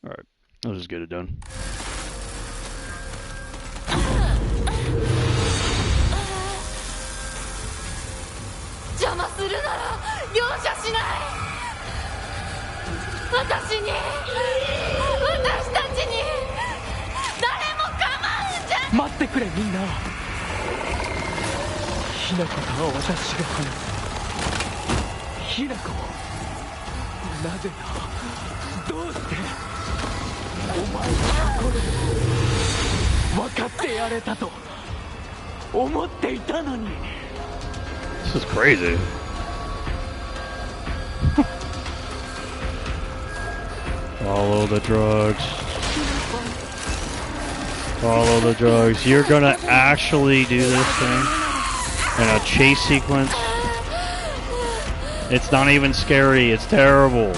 Alright, let's just get it done. This is crazy. Follow the drugs. Follow the drugs. You're gonna actually do this thing in a chase sequence. It's not even scary, it's terrible.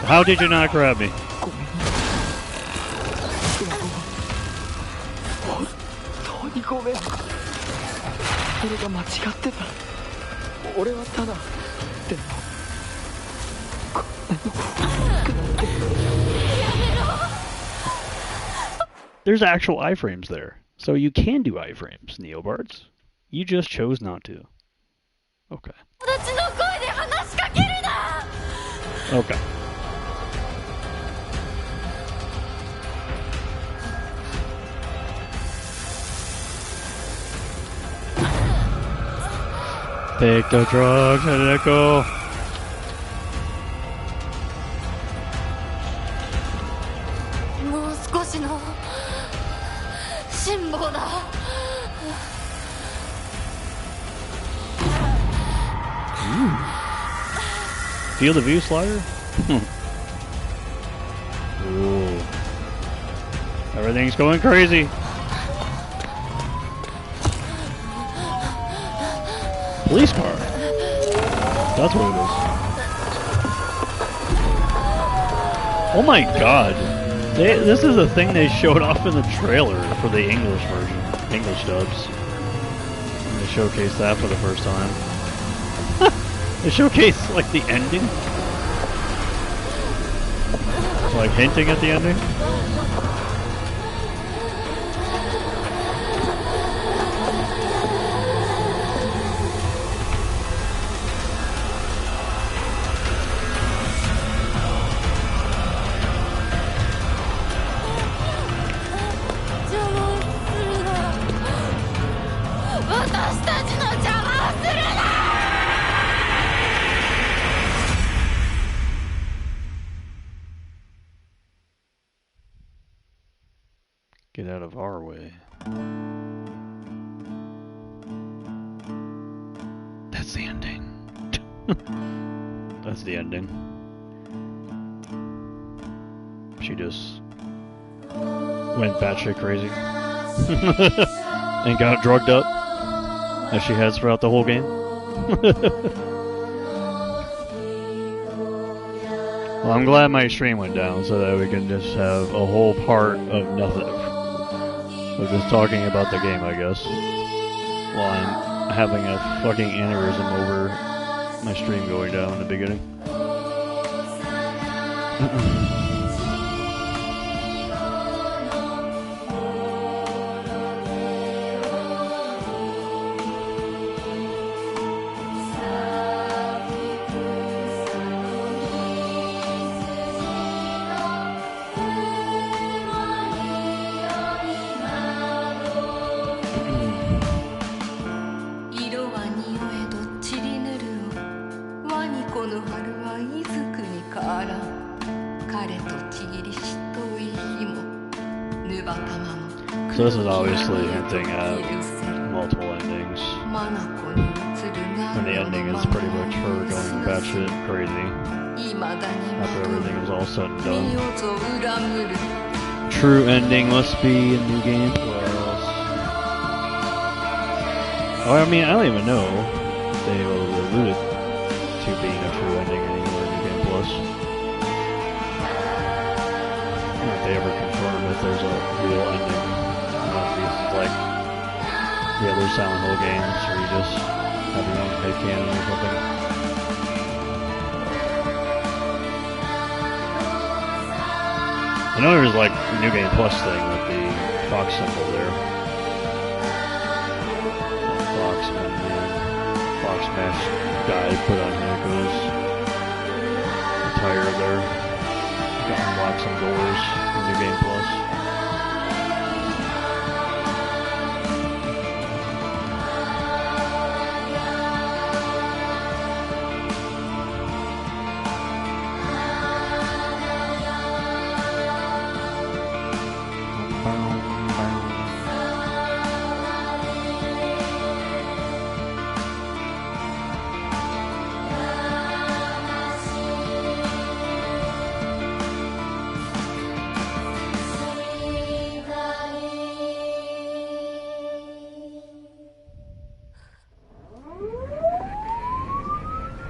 How did you not grab me? There's actual iframes there, so you can do iframes, Neobards. You just chose not to. Okay. Okay. Take the drugs and let go. Feel the view slider? Ooh. Everything's going crazy. Police car. That's what it is. Oh my god. This is a thing they showed off in the trailer for the English version. English dubs. And they showcased that for the first time. They showcased, like, the ending. Like, hinting at the ending. Get out of our way. That's the ending. That's the ending. She just went batshit crazy. And got drugged up, as she has throughout the whole game. Well, I'm glad my stream went down so that we can just have a whole part of nothing. Of just talking about the game, I guess. While I'm having a fucking aneurysm over my stream going down in the beginning. So this is obviously hinting at multiple endings. And the ending is pretty much her going batshit crazy after everything is all said and done. True ending must be a new game. Oh, I mean, I don't even know if they alluded to being a true ending anywhere in New Game Plus. If they ever confirm if there's a real ending. Like the other Silent Hill games where you just have your own headcanon or something. I know there's like a New Game Plus thing with the fox symbol there. Fox mask guy put on here because retired there. Got to unlock some doors in New Game Plus.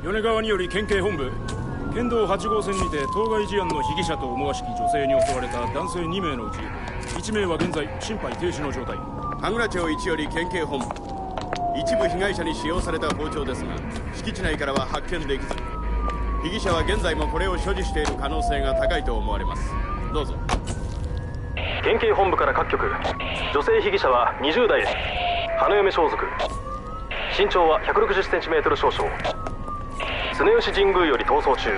米川により県警本部県道8号線にて当該事案の被疑者と思わしき女性に襲われた男性2名のうち1名は現在心肺停止の状態。羽倉町1より県警本部、一部被害者に使用された包丁ですが敷地内からは発見できず、被疑者は現在もこれを所持している可能性が高いと思われます。どうぞ。県警本部から各局、女性被疑者は20代、花嫁装束、身長は 160cm 少々、常吉神宮より逃走中、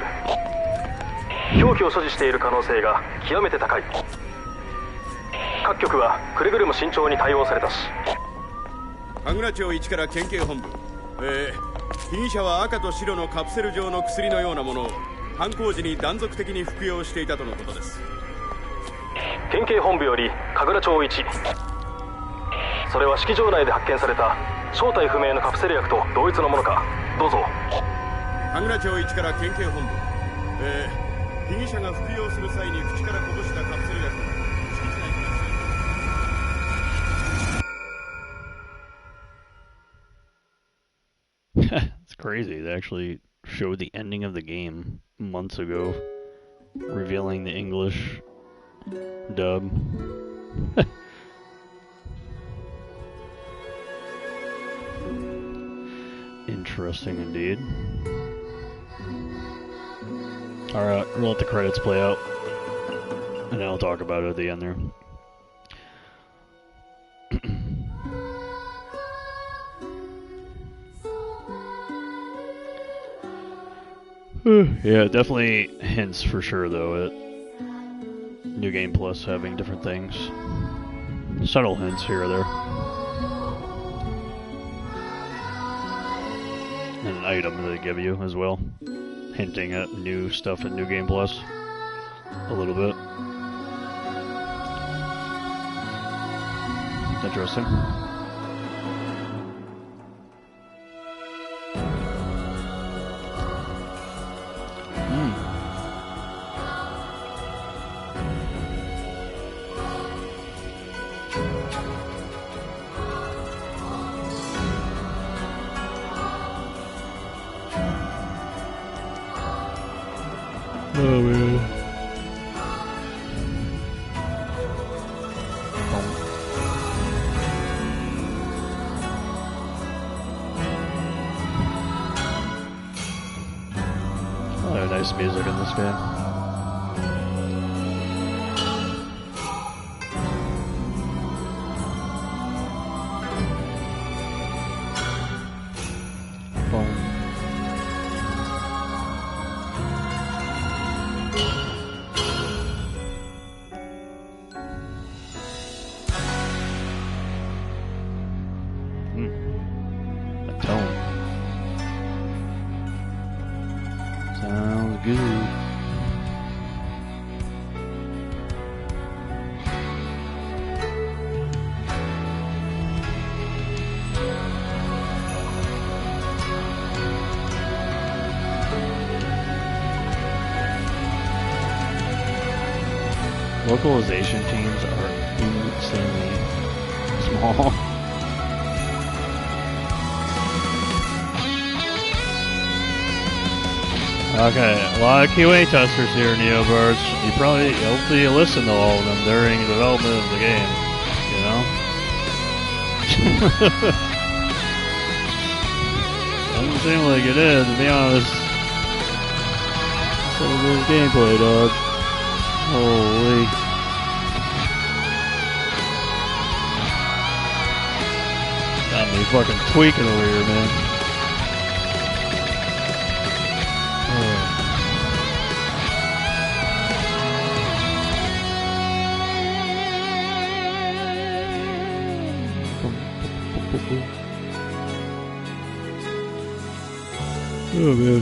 凶器を所持している可能性が極めて高い。各局はくれぐれも慎重に対応されたし。羽倉町1から県警本部、被疑者は赤と白のカプセル状の薬のようなものを犯行時に断続的に服用していたとのことです。県警本部より神楽町1、それは式場内で発見された正体不明のカプセル薬と同一のものか。どうぞ。羽倉町1から県警本部、被疑者が服用する際に口からこぼしたカプセル薬を敷地内からIt's crazy. They actually showed the ending of the game months ago, revealing the English dub. Interesting indeed. Alright, we'll let the credits play out, and I'll talk about it at the end there. Yeah, definitely hints for sure though at New Game Plus having different things. Subtle hints here or there. And an item that they give you as well, hinting at new stuff in New Game Plus a little bit. Interesting. Oh man. Oh, nice music in this game. Localization teams are insanely small. Okay, a lot of QA testers here, Neobirds. Hopefully you listen to all of them during development of the game, you know? Doesn't seem like it is, to be honest. So this gameplay, dog. Holy. Got me fucking tweaking over here, man. Oh man.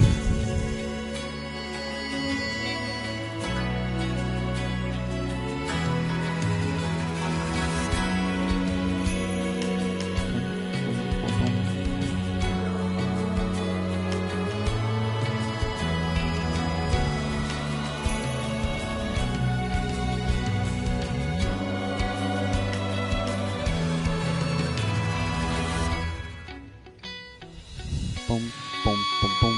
Boom, boom, boom, boom.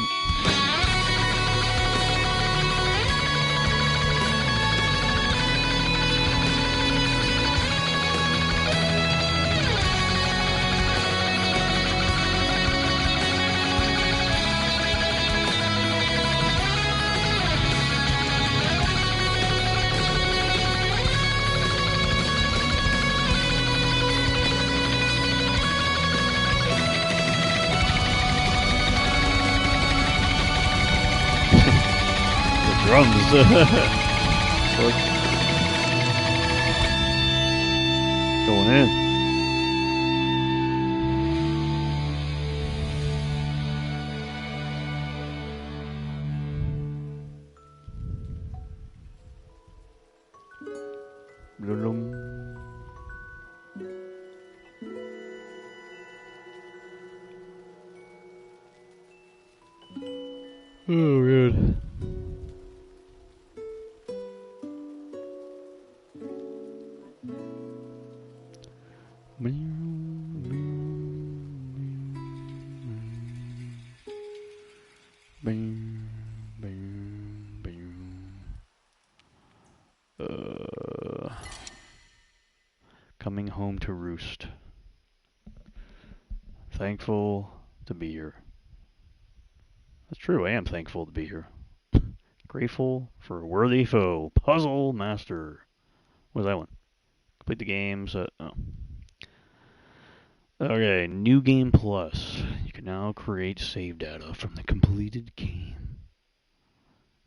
Drums. Going in. Blum. Oh, good. Coming home to roost. Thankful to be here. That's true, I am thankful to be here. Grateful for a worthy foe. Puzzle master. What was that one? Complete the games. Oh. Okay, New Game Plus. You can now create save data from the completed game.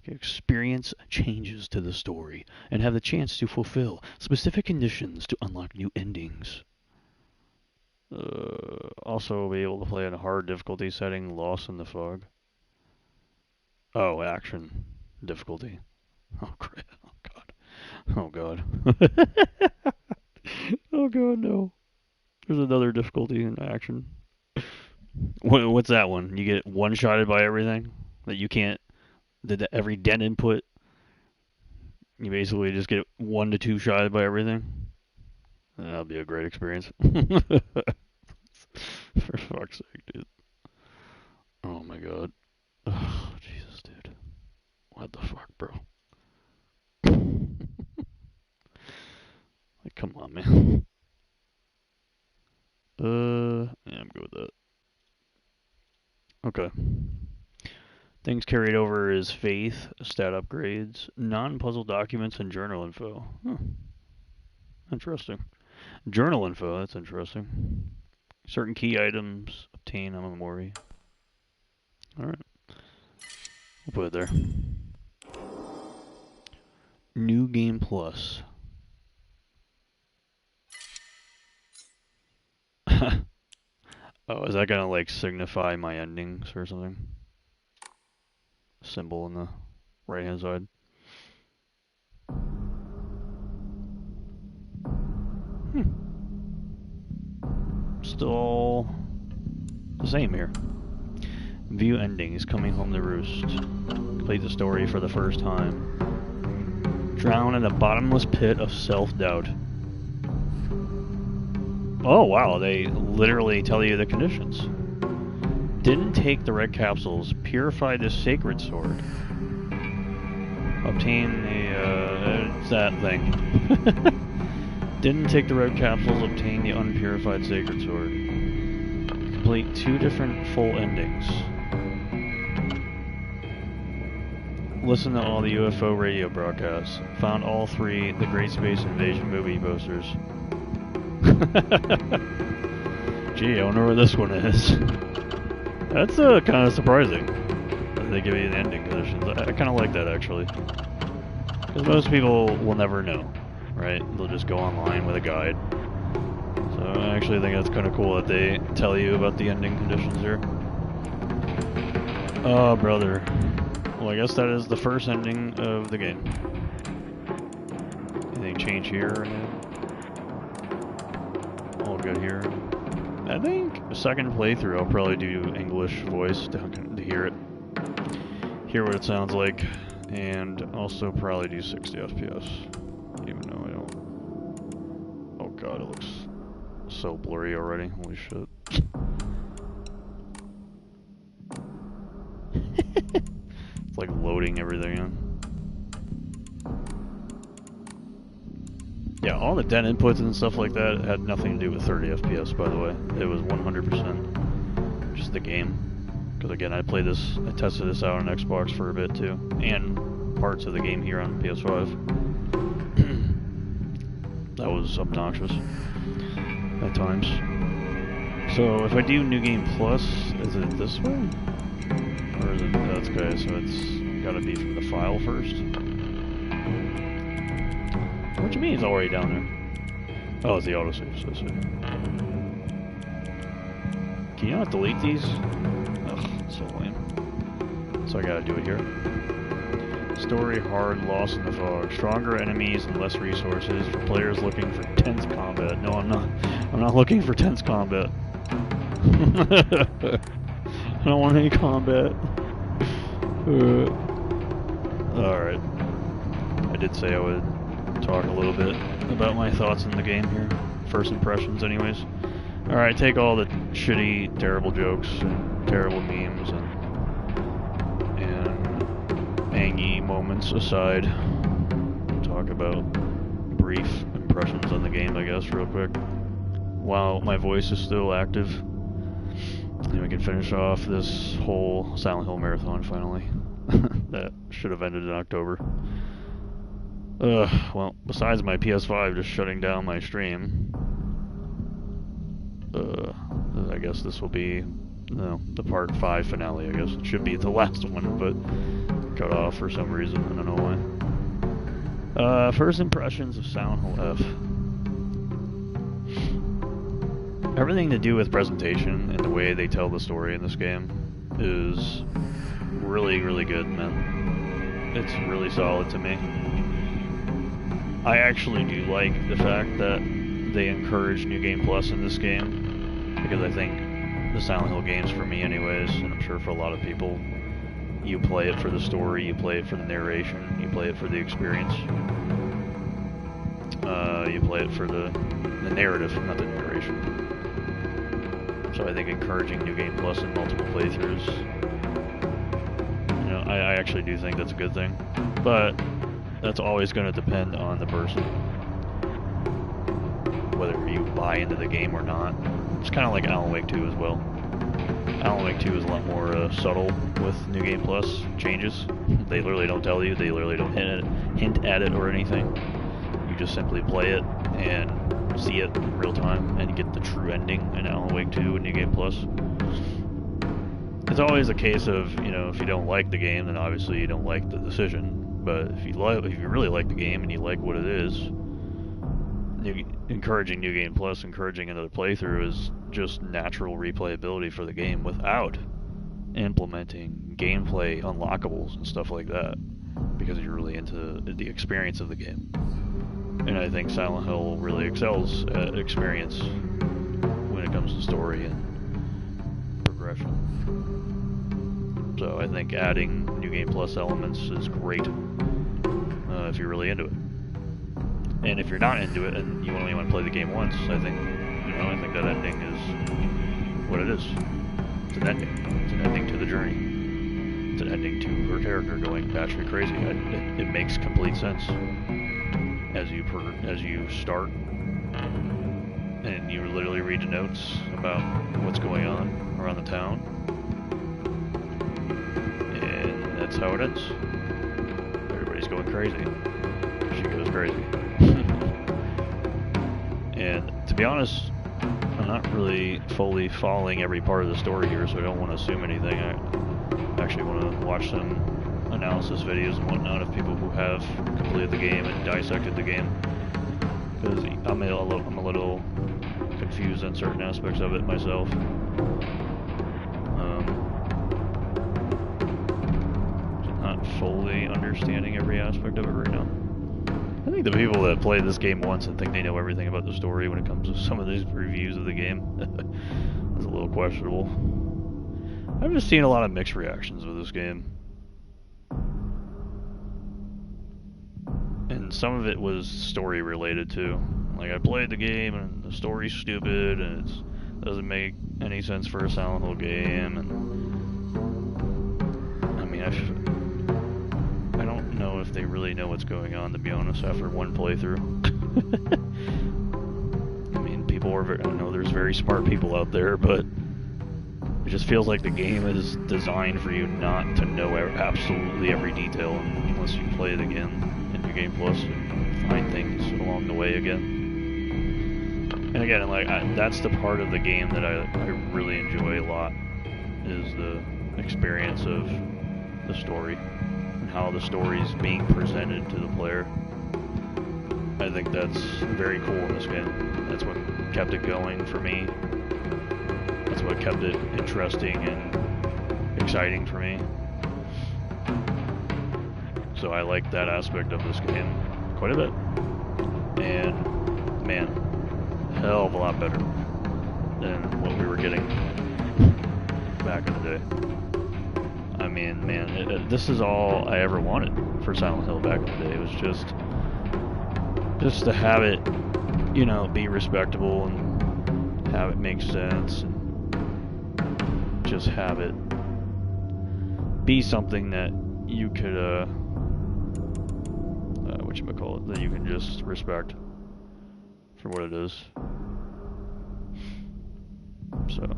Experience changes to the story and have the chance to fulfill specific conditions to unlock new endings. Also be able to play in a hard difficulty setting, Lost in the Fog. Oh, action difficulty. Oh, crap. Oh, God. Oh, God. Oh, God, no. There's another difficulty in action. What's that one? You get one-shotted by everything? That you can't... Every den input, you basically just get 1 to 2 shotted by everything? That'll be a great experience. For fuck's sake, dude. Oh, my God. Oh, Jesus, dude. What the fuck, bro? Like, come on, man. Yeah, I'm good with that. Okay. Things carried over is faith, stat upgrades, non-puzzle documents, and journal info. Huh. Interesting. Journal info, that's interesting. Certain key items obtain on a memory. Alright. We'll put it there. New Game Plus. Oh, is that gonna like signify my endings or something? Symbol on the right hand side. Still the same here. View endings, coming home to roost. Complete the story for the first time. Drown in a bottomless pit of self-doubt. Oh wow, they literally tell you the conditions. Didn't take the red capsules. Purify the sacred sword. Obtain the, it's that thing. Didn't take the red capsules, obtain the unpurified sacred sword. Complete 2 different full endings. Listen to all the UFO radio broadcasts. Found all 3 The Great Space Invasion movie posters. Gee, I wonder where this one is. That's kind of surprising that they give you the ending conditions. I kind of like that, actually. Because most people will never know, right? They'll just go online with a guide. So I actually think that's kind of cool that they tell you about the ending conditions here. Oh, brother. Well, I guess that is the first ending of the game. Anything change here? All good here. I think a second playthrough I'll probably do English voice to hear it. Hear what it sounds like. And also probably do 60 FPS. Even though I don't... Oh god, it looks so blurry already. Holy shit. It's like loading everything in. Yeah, all the dead inputs and stuff like that had nothing to do with 30 FPS, by the way. It was 100% just the game. Because again, I tested this out on Xbox for a bit too. And parts of the game here on PS5. That was obnoxious at times. So if I do New Game Plus, is it this way? Or is it, that's okay, so it's gotta be from the file first. What do you mean it's already down there? Oh, it's the autosave, so I see. Can you not delete these? Ugh, so lame. So I gotta do it here. Story hard, lost in the fog. Stronger enemies and less resources for players looking for tense combat. No, I'm not. I'm not looking for tense combat. I don't want any combat. Alright. I did say I would talk a little bit about my thoughts in the game here. First impressions, anyways. Alright, take all the shitty, terrible jokes and terrible memes and angy moments aside. Talk about brief impressions on the game, I guess, real quick. While my voice is still active. And we can finish off this whole Silent Hill marathon finally. That should have ended in October. Well, besides my PS5 just shutting down my stream, I guess this will be the part 5 finale, I guess. It should be the last one, but cut off for some reason, I don't know why. First impressions of Silent Hill F. Everything to do with presentation and the way they tell the story in this game is really, really good, man. It's really solid to me. I actually do like the fact that they encourage New Game Plus in this game, because I think the Silent Hill games, for me anyways, and I'm sure for a lot of people, you play it for the story, you play it for the narration, you play it for the experience. You play it for the narrative, not the narration. So I think encouraging New Game Plus in multiple playthroughs, I actually do think that's a good thing. But that's always going to depend on the person, whether you buy into the game or not. It's kind of like Alan Wake 2 as well. Alan Wake 2 is a lot more subtle with New Game Plus changes. They literally don't tell you, they literally don't hint at it or anything. You just simply play it and see it in real time and get the true ending in Alan Wake 2 and New Game Plus. It's always a case of, if you don't like the game, then obviously you don't like the decision. But if you really like the game and you like what it is, encouraging New Game Plus, encouraging another playthrough is just natural replayability for the game without implementing gameplay unlockables and stuff like that, because you're really into the experience of the game. And I think Silent Hill really excels at experience when it comes to story and progression. So I think adding New Game Plus elements is great if you're really into it. And if you're not into it and you only want to play the game once, I think that ending is what it is. It's an ending. It's an ending to the journey. It's an ending to her character going batshit crazy. It makes complete sense as you start and you literally read the notes about what's going on around the town, and that's how it ends. Everybody's going crazy. She goes crazy. And to be honest, I'm not really fully following every part of the story here, so I don't want to assume anything. I actually want to watch some analysis videos and whatnot of people who have completed the game and dissected the game, because I'm a little confused on certain aspects of it myself. Not fully understanding every aspect of it right now. I think the people that play this game once and think they know everything about the story when it comes to some of these reviews of the game is a little questionable. I've just seen a lot of mixed reactions with this game. And some of it was story related too. Like, I played the game and the story's stupid and it doesn't make any sense for a Silent Hill game, and I mean, I don't know if they really know what's going on, to be honest, after one playthrough. I mean, I know there's very smart people out there, but it just feels like the game is designed for you not to know absolutely every detail unless you play it again in New Game Plus and find things along the way again. And again, like, that's the part of the game that I really enjoy a lot, is the experience of the story and how the story is being presented to the player. I think that's very cool in this game. That's what kept it going for me. That's what kept it interesting and exciting for me. So I like that aspect of this game quite a bit. And man, hell of a lot better than what we were getting back in the day. I mean, man, this is all I ever wanted for Silent Hill back in the day. It was just to have it, you know, be respectable and have it make sense, and just have it be something that you could, whatchamacallit, that you can just respect for what it is. So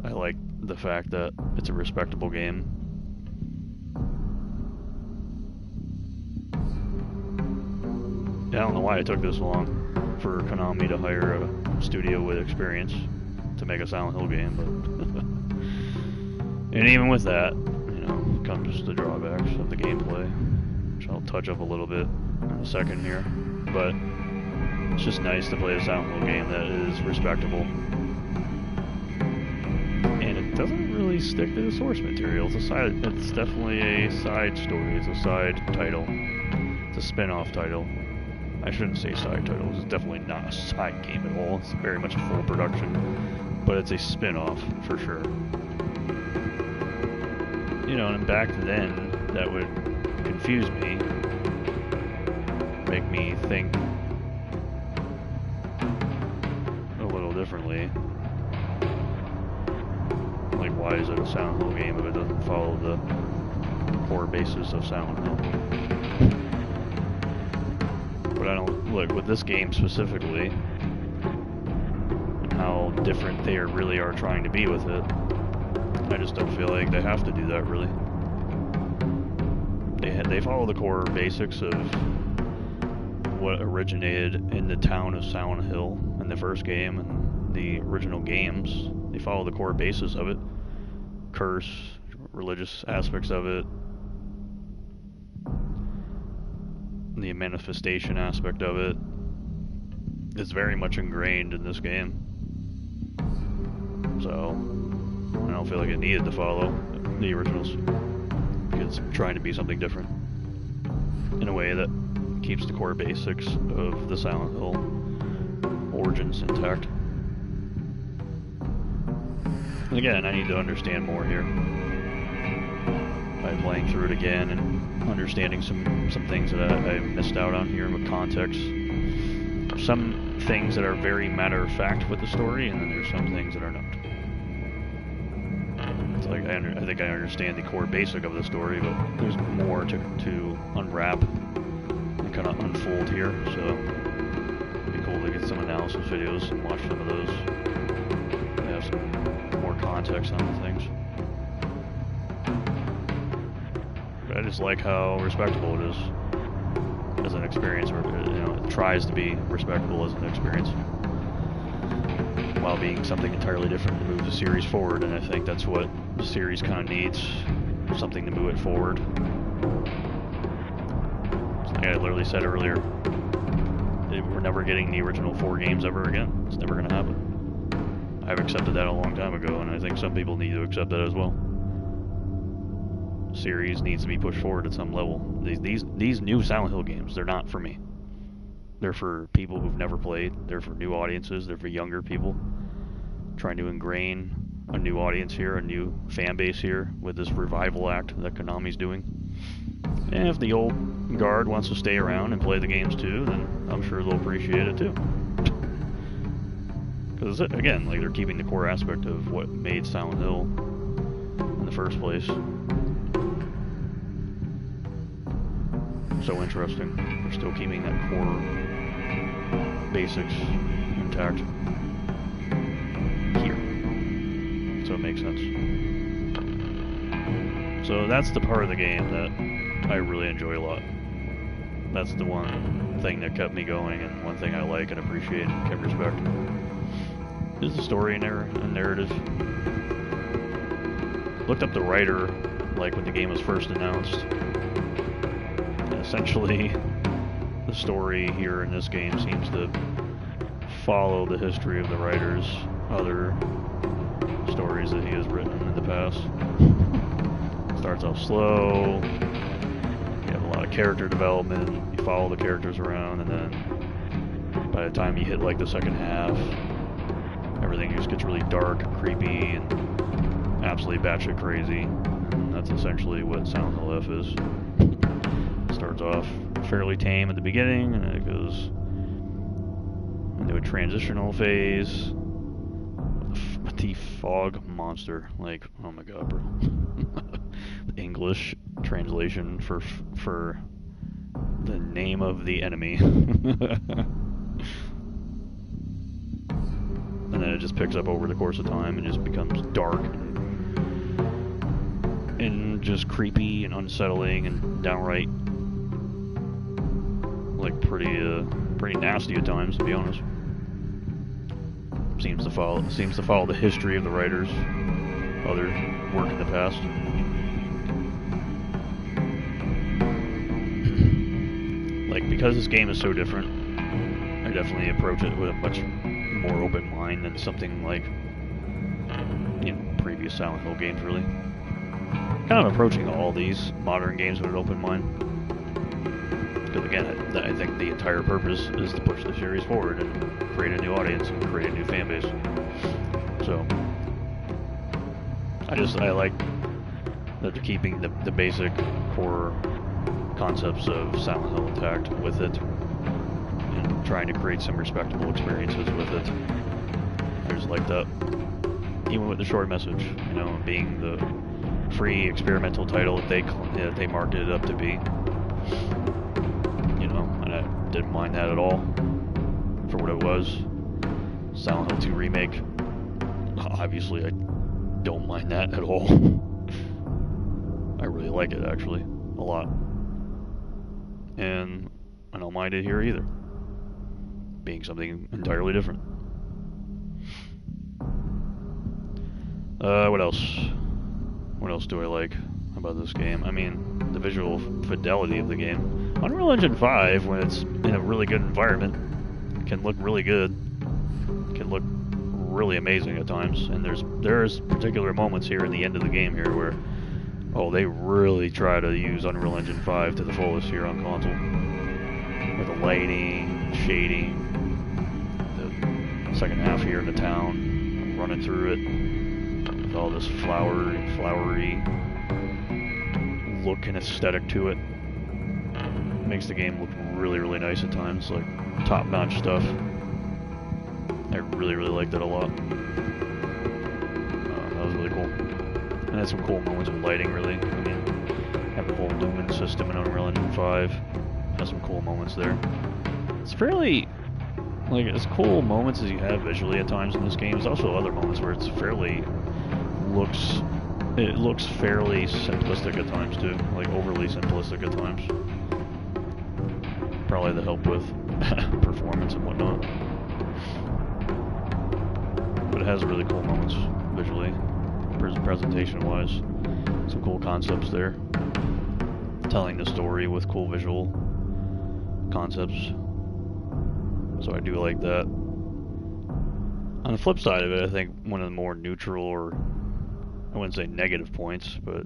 I like the fact that it's a respectable game. I don't know why it took this long for Konami to hire a studio with experience to make a Silent Hill game, but and even with that, you know, comes the drawbacks of the gameplay, which I'll touch up a little bit in a second here. But it's just nice to play a Silent Hill game that is respectable. And it doesn't really stick to the source material. It's definitely a side story. It's a side title. It's a spin-off title. I shouldn't say side title. It's definitely not a side game at all. It's very much a full production. But it's a spin-off for sure. You know, and back then, that would confuse me. Make me think a little differently. Like, why is it a Silent Hill game if it doesn't follow the core basis of Silent Hill? But I don't, look, with this game specifically, and how different they really are trying to be with it, I just don't feel like they have to do that, really. They follow the core basics of what originated in the town of Silent Hill in the first game and the original games. They follow the core basis of it. Curse, religious aspects of it, the manifestation aspect of it is very much ingrained in this game. So I don't feel like it needed to follow the originals, because it's trying to be something different in a way that keeps the core basics of the Silent Hill origins intact. And again, I need to understand more here by playing through it again and understanding some things that I missed out on here with context. Some things that are very matter-of-fact with the story, and then there's some things that are not. It's like, I think I understand the core basic of the story, but there's more to unwrap and kind of unfold here, so it'd be cool look at some analysis videos and watch some of those. They have some more context on the things. But I just like how respectable it is as an experience, where it tries to be respectable as an experience, while being something entirely different to move the series forward. And I think that's what the series kind of needs, something to move it forward. Like I literally said earlier, we're never getting the original 4 games ever again. It's never going to happen. I've accepted that a long time ago, and I think some people need to accept that as well. The series needs to be pushed forward at some level. These new Silent Hill games, they're not for me. They're for people who've never played. They're for new audiences. They're for younger people. Trying to ingrain a new audience here, a new fan base here, with this revival act that Konami's doing. And if the old guard wants to stay around and play the games too, then I'm sure they'll appreciate it too. Because again, like, they're keeping the core aspect of what made Silent Hill in the first place so interesting. They're still keeping that core basics intact here, so it makes sense. So that's the part of the game that I really enjoy a lot. That's the one thing that kept me going, and one thing I like and appreciate and can respect is the story and narrative. Looked up the writer, like, when the game was first announced. And essentially, the story here in this game seems to follow the history of the writer's other stories that he has written in the past. Starts off slow, you have a lot of character development, you follow the characters around, and then by the time you hit like the second half, everything just gets really dark and creepy and absolutely batshit crazy. And that's essentially what Silent Hill F is. Starts off fairly tame at the beginning, and then it goes into a transitional phase with the fog monster. Like, oh my god, bro. The English translation for the name of the enemy. And then it just picks up over the course of time and just becomes dark and just creepy and unsettling and downright, like, pretty nasty at times, to be honest. Seems to follow the history of the writer's other work in the past. Like, because this game is so different, I definitely approach it with a much more open mind than something like, previous Silent Hill games, really. Kind of approaching all these modern games with an open mind. Because again, I think the entire purpose is to push the series forward and create a new audience and create a new fan base. So, I like that they're keeping the basic core concepts of Silent Hill intact with it, and trying to create some respectable experiences with it. I just like that. Even with the short message, being the free experimental title that they marketed it up to be. And I didn't mind that at all for what it was. Silent Hill 2 Remake, obviously I don't mind that at all. I really like it, actually, a lot. And I don't mind it here either, being something entirely different. What else? What else do I like about this game? I mean, the visual fidelity of the game. Unreal Engine 5, when it's in a really good environment, can look really good. Can look really amazing at times. And there's particular moments here in the end of the game here where, they really try to use Unreal Engine 5 to the fullest here on console. With the lighting, shading, the second half here in the town, running through it, with all this flowery look and aesthetic to it. Makes the game look really, really nice at times, like top-notch stuff. I really, really liked it a lot. That was really cool. And had some cool moments with lighting, really. I mean, have the whole lumen system in Unreal Engine 5. Has some cool moments there. It's fairly like, as cool moments as you have visually at times in this game, there's also other moments where it's it looks fairly simplistic at times too, like overly simplistic at times. Probably the help with performance and whatnot. But it has really cool moments visually, presentation-wise. Some cool concepts there. Telling the story with cool visual concepts. So I do like that. On the flip side of it, I think one of the more neutral, or I wouldn't say negative points, but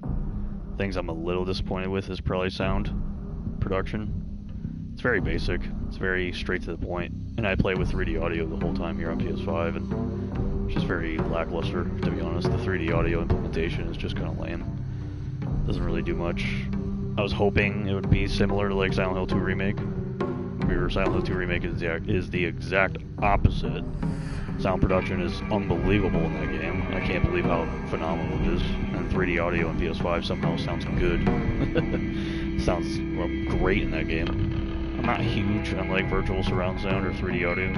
things I'm a little disappointed with is probably sound production. It's very basic, it's very straight to the point, and I play with 3D audio the whole time here on PS5, and it's just very lackluster, to be honest. The 3D audio implementation is just kind of lame. Doesn't really do much. I was hoping it would be similar to like Silent Hill 2 Remake. Silent Hill 2 Remake is the exact opposite. Sound production is unbelievable in that game. I can't believe how phenomenal it is. And 3D audio on PS5 somehow sounds good. Sounds great in that game. I'm not huge on like virtual surround sound or 3D audio,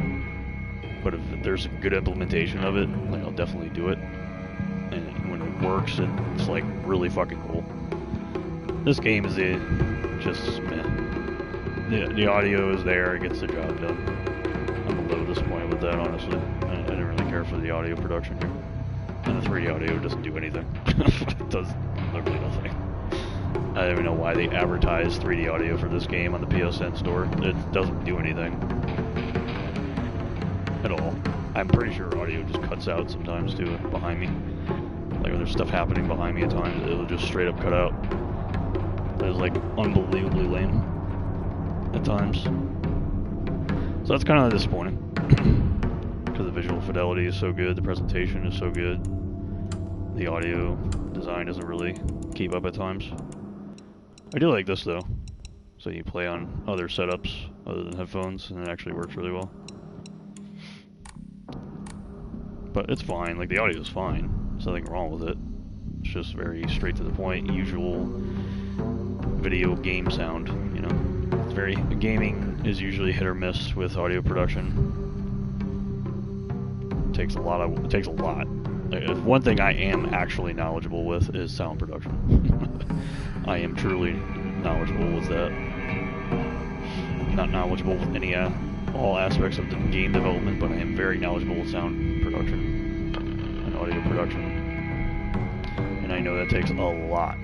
but if there's a good implementation of it, like I'll definitely do it. And when it works, it's like really fucking cool. This game is just meh. The audio is there, it gets the job done. I'm a little disappointed with that, honestly. I didn't really care for the audio production here. And the 3D audio doesn't do anything. It does literally nothing. I don't even know why they advertise 3D audio for this game on the PSN store. It doesn't do anything. At all. I'm pretty sure audio just cuts out sometimes too, behind me. Like when there's stuff happening behind me at times, it'll just straight up cut out. That is like unbelievably lame at times. So that's kind of disappointing. Because the visual fidelity is so good, the presentation is so good. The audio design doesn't really keep up at times. I do like this though. So you play on other setups other than headphones and it actually works really well. But it's fine, like the audio is fine. There's nothing wrong with it. It's just very straight to the point, usual video game sound, you know. It's very, gaming is usually hit or miss with audio production. It takes a lot. One thing I am actually knowledgeable with is sound production. I am truly knowledgeable with that. Not knowledgeable with all aspects of the game development, but I am very knowledgeable with sound production and audio production. And I know that takes a lot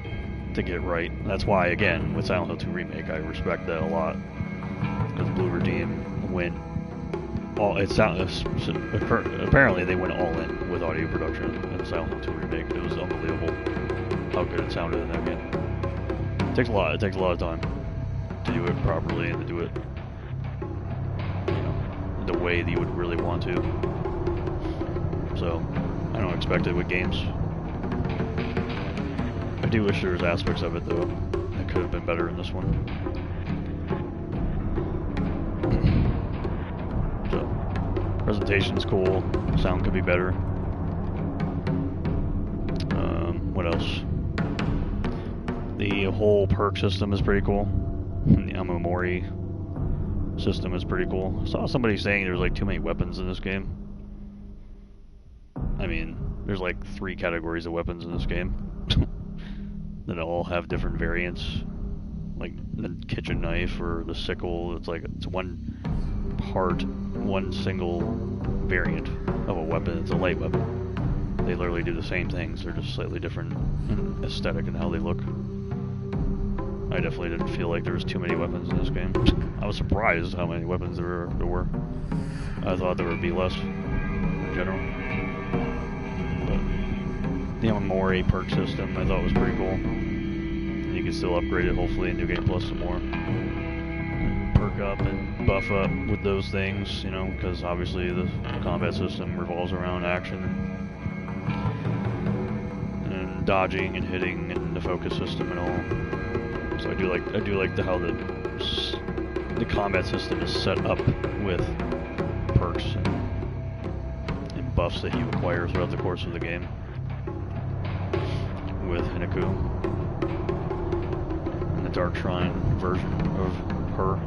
to get right. That's why, again, with Silent Hill 2 Remake, I respect that a lot. Because Bloober Team went apparently they went all in with audio production in Silent Hill 2 Remake. It was unbelievable how good it sounded in that game. It takes a lot of time to do it properly and to do it, you know, the way that you would really want to. So, I don't expect it with games. I do wish there was aspects of it though that could have been better in this one. So, presentation's cool, sound could be better. What else? The whole perk system is pretty cool. The Amamori system is pretty cool. I saw somebody saying there's like too many weapons in this game. I mean, there's like 3 categories of weapons in this game. That all have different variants. Like the kitchen knife or the sickle, it's one single variant of a weapon. It's a light weapon. They literally do the same things, they're just slightly different in aesthetic and how they look. I definitely didn't feel like there was too many weapons in this game. I was surprised how many weapons there were. I thought there would be less in general. But the Amamori perk system I thought was pretty cool. And you can still upgrade it hopefully in New Game Plus some more. And perk up and buff up with those things, you know, because obviously the combat system revolves around action and dodging and hitting and the focus system and all. So I do like how the combat system is set up with perks and buffs that you acquire throughout the course of the game with Hinaku and the Dark Shrine version of her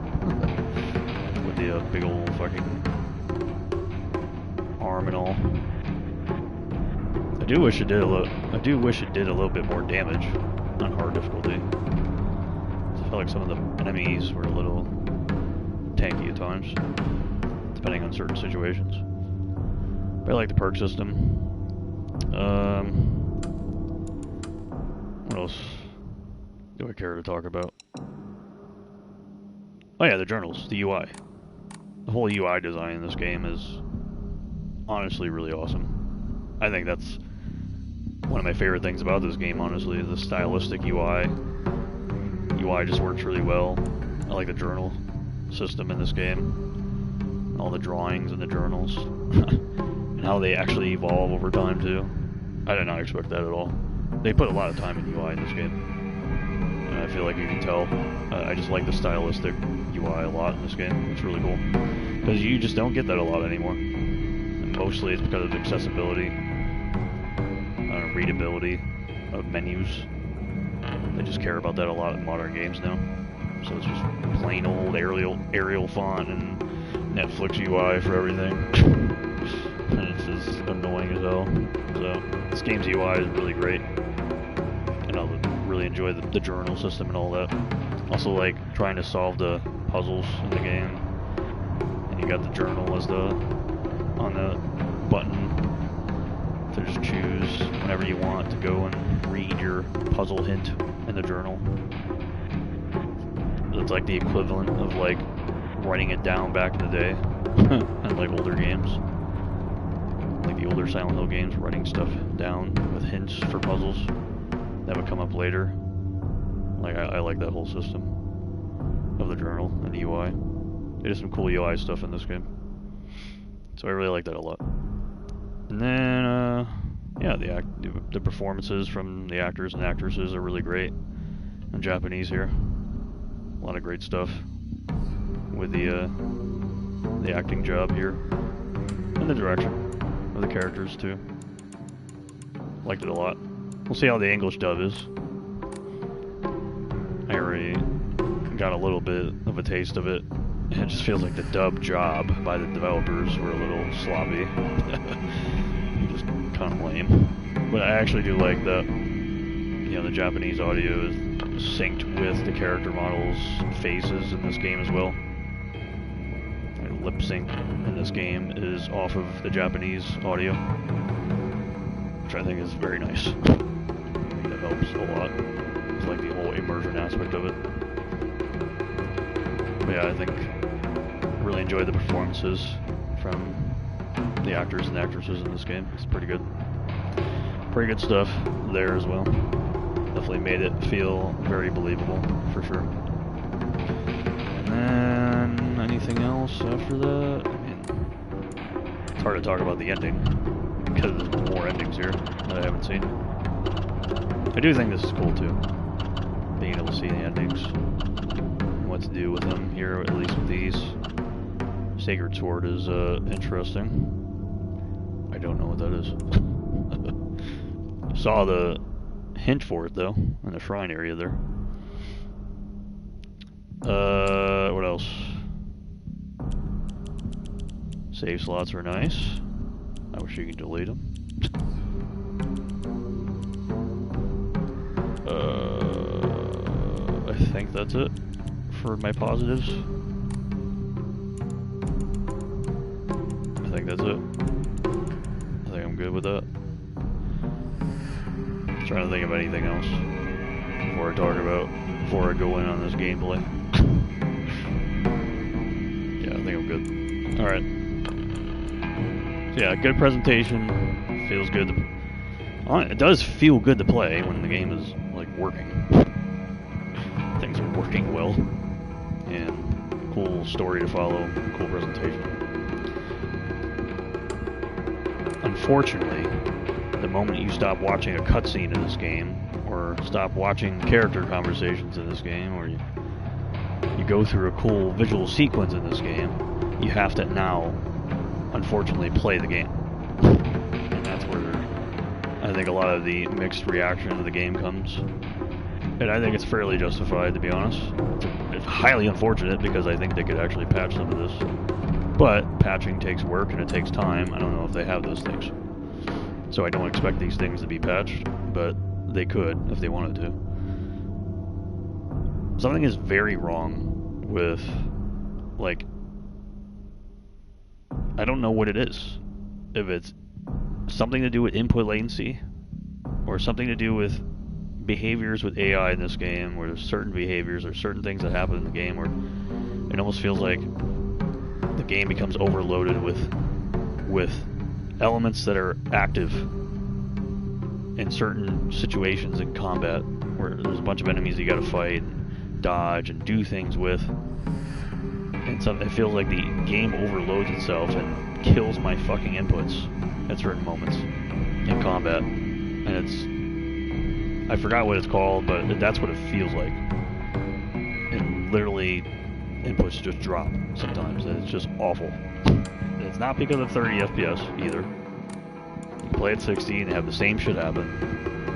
with the big old fucking arm and all. I do wish it did a little bit more damage on hard difficulty. I felt like some of the enemies were a little tanky at times, depending on certain situations. But I like the perk system. What else do I care to talk about? Oh yeah, the journals, the UI. The whole UI design in this game is honestly really awesome. I think that's one of my favorite things about this game, honestly, is the stylistic UI. UI just works really well. I like the journal system in this game. All the drawings in the journals. And how they actually evolve over time, too. I did not expect that at all. They put a lot of time in UI in this game. And I feel like you can tell. I just like the stylistic UI a lot in this game. It's really cool. Because you just don't get that a lot anymore. And mostly it's because of accessibility. Readability of menus. They just care about that a lot in modern games now. So it's just plain old Arial font and Netflix UI for everything. And it's just annoying as hell. So this game's UI is really great. And I really enjoy the journal system and all that. Also like trying to solve the puzzles in the game. And you got the journal as on the button. To just choose whenever you want to go and read your puzzle hint in the journal. It's like the equivalent of like writing it down back in the day in like older games. Like the older Silent Hill games, writing stuff down with hints for puzzles that would come up later. Like I like that whole system of the journal and the UI. There's some cool UI stuff in this game. So I really like that a lot. And then, yeah, the performances from the actors and actresses are really great. In Japanese here. A lot of great stuff with the acting job here. And the direction of the characters, too. Liked it a lot. We'll see how the English dub is. I already got a little bit of a taste of it. It just feels like the dub job by the developers were a little sloppy. Just kind of lame. But I actually do like that, you know, the Japanese audio is synced with the character models' faces in this game as well. Like, lip sync in this game is off of the Japanese audio, which I think is very nice. I think that helps a lot. It's like the whole immersion aspect of it. But yeah, I think I really enjoyed the performances from the actors and actresses in this game. It's pretty good. Pretty good stuff there as well. Definitely made it feel very believable, for sure. And then, anything else after that? I mean, it's hard to talk about the ending, because there's more endings here that I haven't seen. I do think this is cool, too. Being able to see the endings. What to do with them here, at least with these. Sacred Sword is interesting. I don't know what that is. Saw the hint for it though in the shrine area there. What else? Save slots are nice. I wish you could delete them. I think that's it for my positives. I think that's it. I think I'm good with that. Trying to think of anything else before I go in on this gameplay. Yeah, I think I'm good. Alright. So yeah, good presentation. Feels good. It does feel good to play when the game is, like, working. Things are working well. And cool story to follow. Cool presentation. Unfortunately, the moment you stop watching a cutscene in this game, or stop watching character conversations in this game, or you go through a cool visual sequence in this game, you have to now, unfortunately, play the game. And that's where I think a lot of the mixed reaction to the game comes. And I think it's fairly justified, to be honest. It's highly unfortunate, because I think they could actually patch some of this. But patching takes work and it takes time. I don't know if they have those things. So I don't expect these things to be patched, but they could if they wanted to. Something is very wrong with, like, I don't know what it is. If it's something to do with input latency, or something to do with behaviors with AI in this game, where there's certain behaviors or certain things that happen in the game where it almost feels like the game becomes overloaded with elements that are active in certain situations in combat, where there's a bunch of enemies you gotta fight, and dodge, and do things with. And so it feels like the game overloads itself and kills my fucking inputs at certain moments in combat. And I forgot what it's called, but that's what it feels like. And literally, inputs just drop sometimes, and it's just awful. And it's not because of 30 FPS either. You play at 60 and have the same shit happen,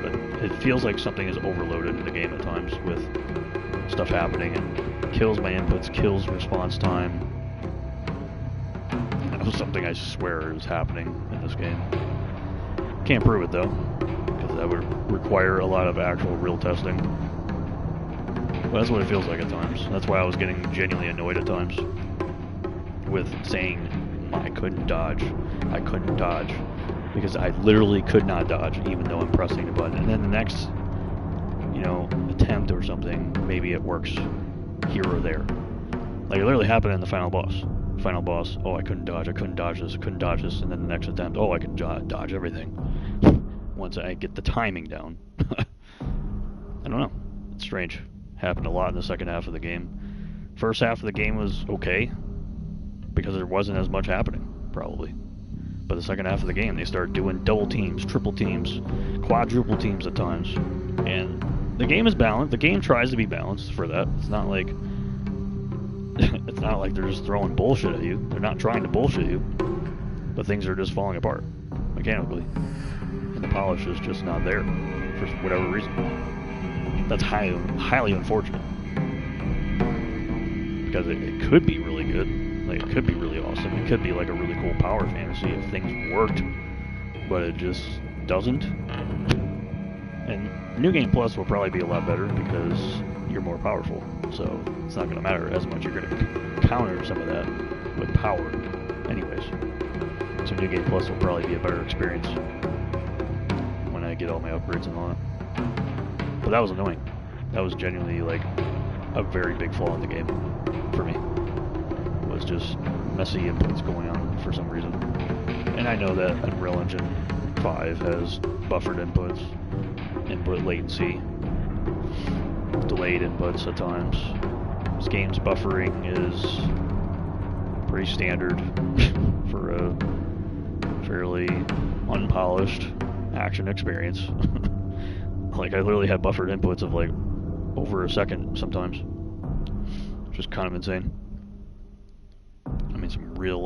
but it feels like something is overloaded in the game at times with stuff happening and kills my inputs, kills response time. That was something I swear is happening in this game. Can't prove it though, because that would require a lot of actual real testing. But that's what it feels like at times. That's why I was getting genuinely annoyed at times with saying I couldn't dodge, because I literally could not dodge even though I'm pressing the button. And then the next, attempt or something, maybe it works here or there. Like it literally happened in the final boss. Oh, I couldn't dodge this, and then the next attempt, oh, I can dodge everything. Once I get the timing down. I don't know. It's strange. Happened a lot in the second half of the game. First half of the game was okay, because there wasn't as much happening, probably. But the second half of the game, they start doing double teams, triple teams, quadruple teams at times. And the game is balanced. The game tries to be balanced for that. It's not like they're just throwing bullshit at you. They're not trying to bullshit you. But things are just falling apart mechanically. And the polish is just not there for whatever reason. That's highly unfortunate. Because it could be really good. Like, it could be really awesome. It could be like a really cool power fantasy if things worked. But it just doesn't. And New Game Plus will probably be a lot better because you're more powerful. So it's not going to matter as much. You're going to counter some of that with power anyways. So New Game Plus will probably be a better experience when I get all my upgrades and all that. But that was annoying. That was genuinely like a very big flaw in the game for me. Was just messy inputs going on for some reason. And I know that Unreal Engine 5 has buffered inputs, input latency, delayed inputs at times. This game's buffering is pretty standard for a fairly unpolished action experience. Like, I literally had buffered inputs of like over a second sometimes, which is kind of insane. I mean, some real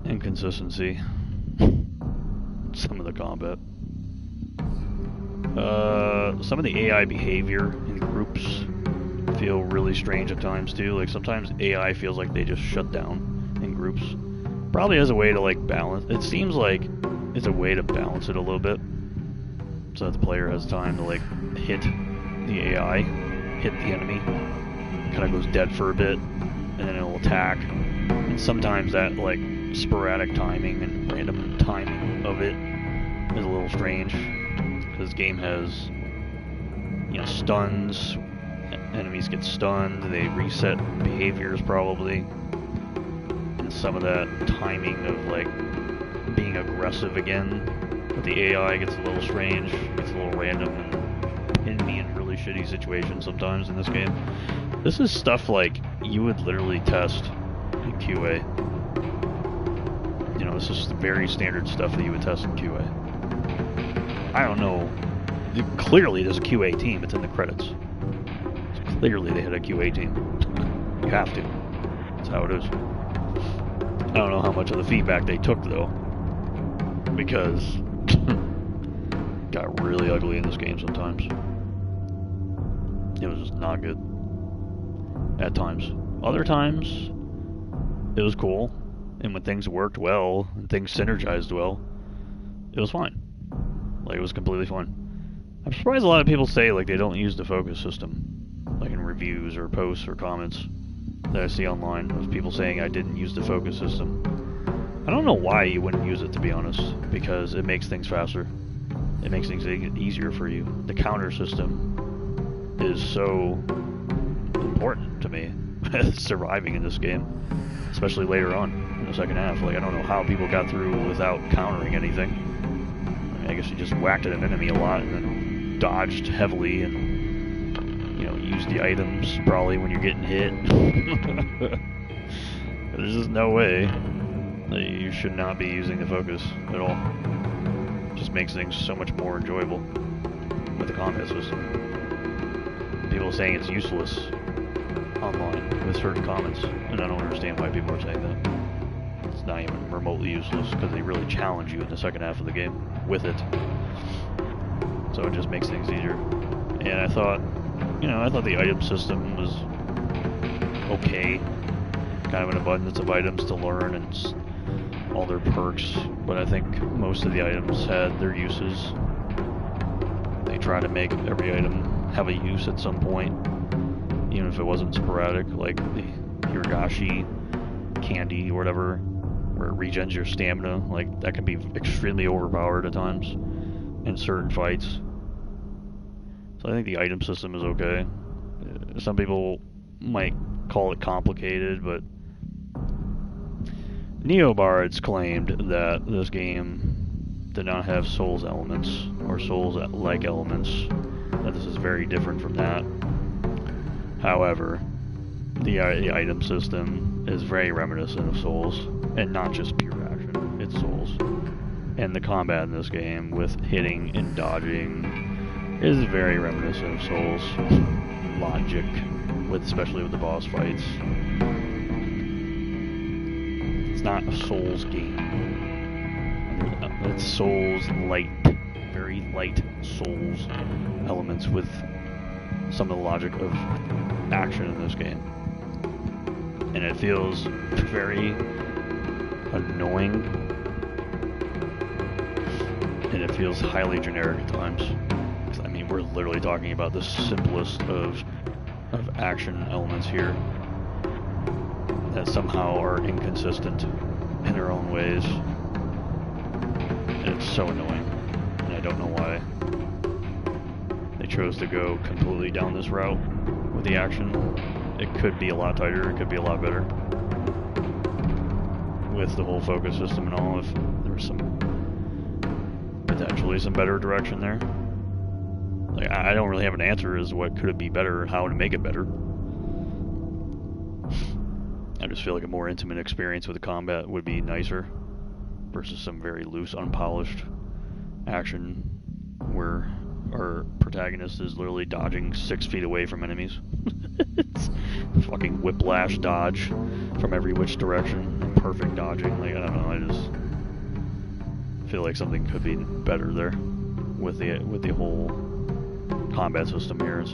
inconsistency. Some of the combat. Some of the AI behavior in groups feel really strange at times too. Like sometimes AI feels like they just shut down in groups. Probably as a way to like balance. It seems like it's a way to balance it a little bit, so that the player has time to like hit the AI, hit the enemy, kind of goes dead for a bit, and then it'll attack. And sometimes that like sporadic timing and random timing of it is a little strange. This game has, stuns. Enemies get stunned. They reset behaviors probably. And some of that timing of like being aggressive again with the AI gets a little strange. Gets a little random and can be in really shitty situations sometimes in this game. This is stuff like you would literally test in QA. This is very standard stuff that you would test in QA. I don't know. Clearly there's a QA team. It's in the credits. So clearly they had a QA team. You have to. That's how it is. I don't know how much of the feedback they took though, because it got really ugly in this game sometimes. It was just not good. at times. Other times, it was cool, and when things worked well, and things synergized well, it was fine. Like, it was completely fine. I'm surprised a lot of people say, like, they don't use the focus system, like in reviews or posts or comments that I see online of people saying I didn't use the focus system. I don't know why you wouldn't use it, to be honest, because it makes things faster. It makes things easier for you. The counter system is so important to me, surviving in this game, especially later on in the second half. Like, I don't know how people got through without countering anything. I mean, I guess you just whacked at an enemy a lot and then dodged heavily and, you know, used the items probably when you're getting hit. There's just no way that you should not be using the focus at all. It just makes things so much more enjoyable with the combat system. People saying it's useless online with certain comments, and I don't understand why people are saying that. It's not even remotely useless because they really challenge you in the second half of the game with it. So it just makes things easier. And I thought, you know, I thought the item system was okay. Kind of an abundance of items to learn and all their perks, but I think most of the items had their uses. They try to make every item have a use at some point, even if it wasn't sporadic, like the Hiragashi candy or whatever, where it regens your stamina. Like, that can be extremely overpowered at times in certain fights. So I think the item system is okay. Some people might call it complicated, but Neobards claimed that this game did not have Souls elements, or Souls-like elements, that this is very different from that. However, the item system is very reminiscent of Souls, and not just pure action, it's Souls. And the combat in this game, with hitting and dodging, is very reminiscent of Souls. Logic, especially with the boss fights. It's not a Souls game. It's Souls-light, very light Souls elements with some of the logic of action in this game. And it feels very annoying, and it feels highly generic at times. I mean, we're literally talking about the simplest of action elements here that somehow are inconsistent in their own ways. And it's so annoying, and I don't know why they chose to go completely down this route with the action. It could be a lot tighter, it could be a lot better with the whole focus system and all, if there was potentially some better direction there. Like, I don't really have an answer as to what could it be better or how to make it better. I just feel like a more intimate experience with the combat would be nicer versus some very loose, unpolished action where our protagonist is literally dodging 6 feet away from enemies. It's fucking whiplash dodge from every which direction. Perfect dodging. Like, I don't know, I just feel like something could be better there with the whole combat system here.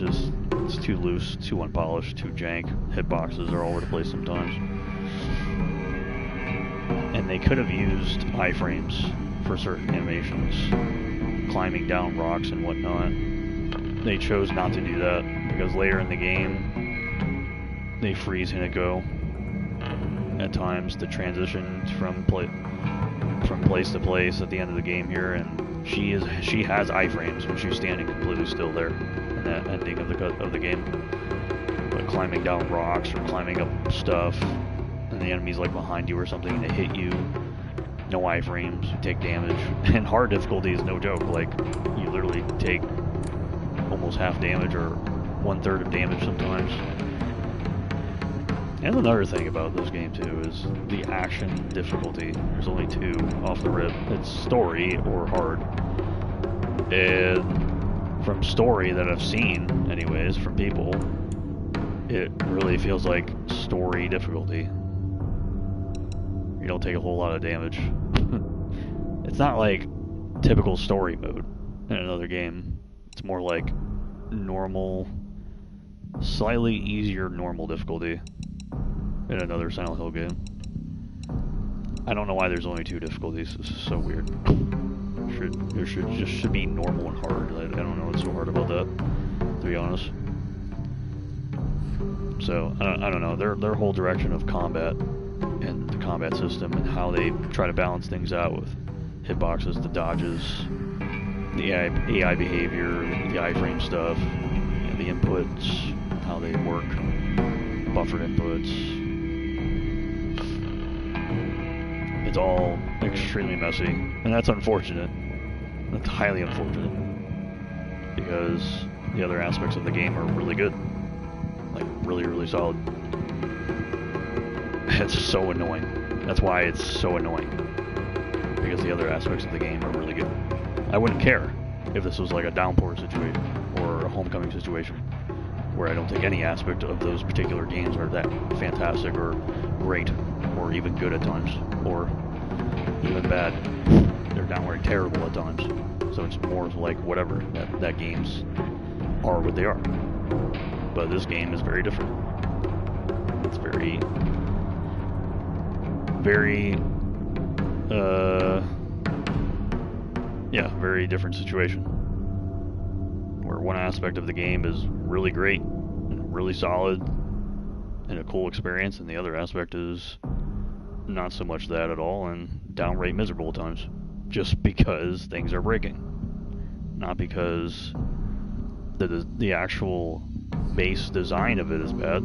It's too loose, too unpolished, too jank. Hitboxes are all over the place sometimes. And they could have used iframes for certain animations, climbing down rocks and whatnot. They chose not to do that because later in the game they freeze Hinako at times to transition from place to place at the end of the game here, and she has iframes when she's standing completely still there in that ending of the game. But climbing down rocks or climbing up stuff, and the enemy's like behind you or something, and they hit you. No iframes, you take damage, and hard difficulty is no joke. Like, you literally take almost half damage or 1/3 of damage sometimes. And another thing about this game too is the action difficulty. There's only 2 off the rip. It's story or hard. And from story that I've seen, anyways, from people, it really feels like story difficulty. You don't take a whole lot of damage. It's not like typical story mode in another game. It's more like normal slightly easier normal difficulty in another Silent Hill game. I don't know why there's only 2 difficulties. This is so weird. There should be normal and hard. I don't know what's so hard about that, to be honest. So I don't know. Their whole direction of combat and the combat system and how they try to balance things out with hitboxes, the dodges, the AI behavior, the iframe stuff, and the inputs, how they work, buffered inputs. It's all extremely messy, and that's unfortunate. That's highly unfortunate, because the other aspects of the game are really good. Like, really, really solid. It's so annoying. That's why it's so annoying. Because the other aspects of the game are really good. I wouldn't care if this was like a downpour situation, or a homecoming situation, where I don't think any aspect of those particular games are that fantastic, or great, or even good at times, or even bad. They're downright terrible at times. So it's more like whatever, that games are what they are. But this game is very different. It's very different situation. Where one aspect of the game is really great, and really solid, and a cool experience, and the other aspect is not so much that at all, and downright miserable at times. Just because things are breaking. Not because the actual base design of it is bad,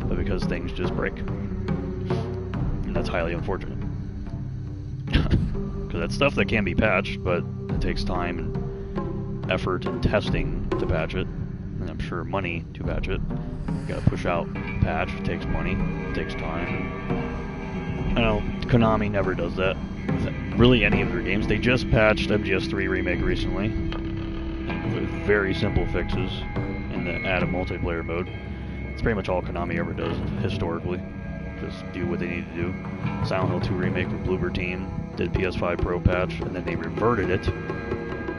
but because things just break. And that's highly unfortunate. Because that's stuff that can be patched, but it takes time and effort and testing to patch it, and I'm sure money to patch it. You gotta push out patch, it takes money, it takes time. I know Konami never does that with really any of their games. They just patched MGS3 Remake recently with very simple fixes in the add a multiplayer mode. It's pretty much all Konami ever does historically. Just do what they need to do. Silent Hill 2 Remake with Bloober Team did PS5 Pro patch, and then they reverted it.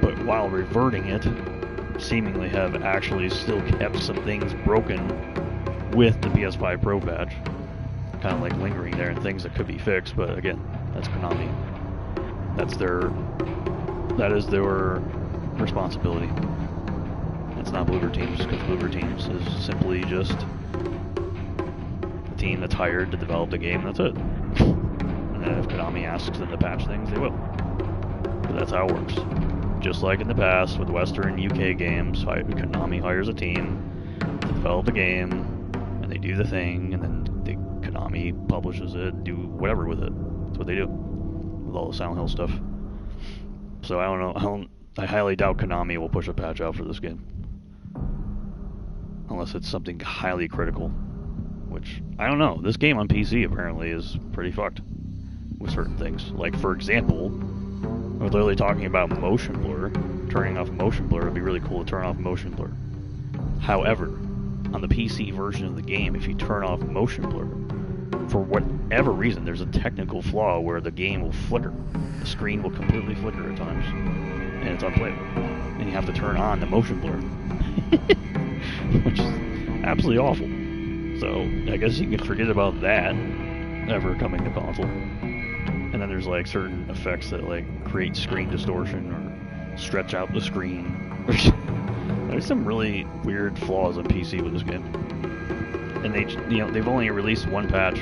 But while reverting it, seemingly have actually still kept some things broken with the PS5 Pro patch. Kind of like lingering there and things that could be fixed, but again, that's Konami. That is their responsibility. It's not Bloober Teams, because Bloober Teams is simply just a team that's hired to develop the game, that's it. And then if Konami asks them to patch things, they will. But that's how it works. Just like in the past with Western UK games, Konami hires a team to develop the game, and they do the thing, and then Konami publishes it and do whatever with it. That's what they do with all the Silent Hill stuff. So I don't know. I highly doubt Konami will push a patch out for this game, unless it's something highly critical. Which I don't know. This game on PC apparently is pretty fucked with certain things. Like, for example, we're literally talking about motion blur. Turning off motion blur would be really cool to turn off motion blur. However, on the PC version of the game, if you turn off motion blur, for whatever reason, there's a technical flaw where the game will flicker. The screen will completely flicker at times, and it's unplayable. And you have to turn on the motion blur, which is absolutely awful. So I guess you can forget about that ever coming to console. And then there's like certain effects that like create screen distortion or stretch out the screen. There's some really weird flaws on PC with this game. And they've only released one patch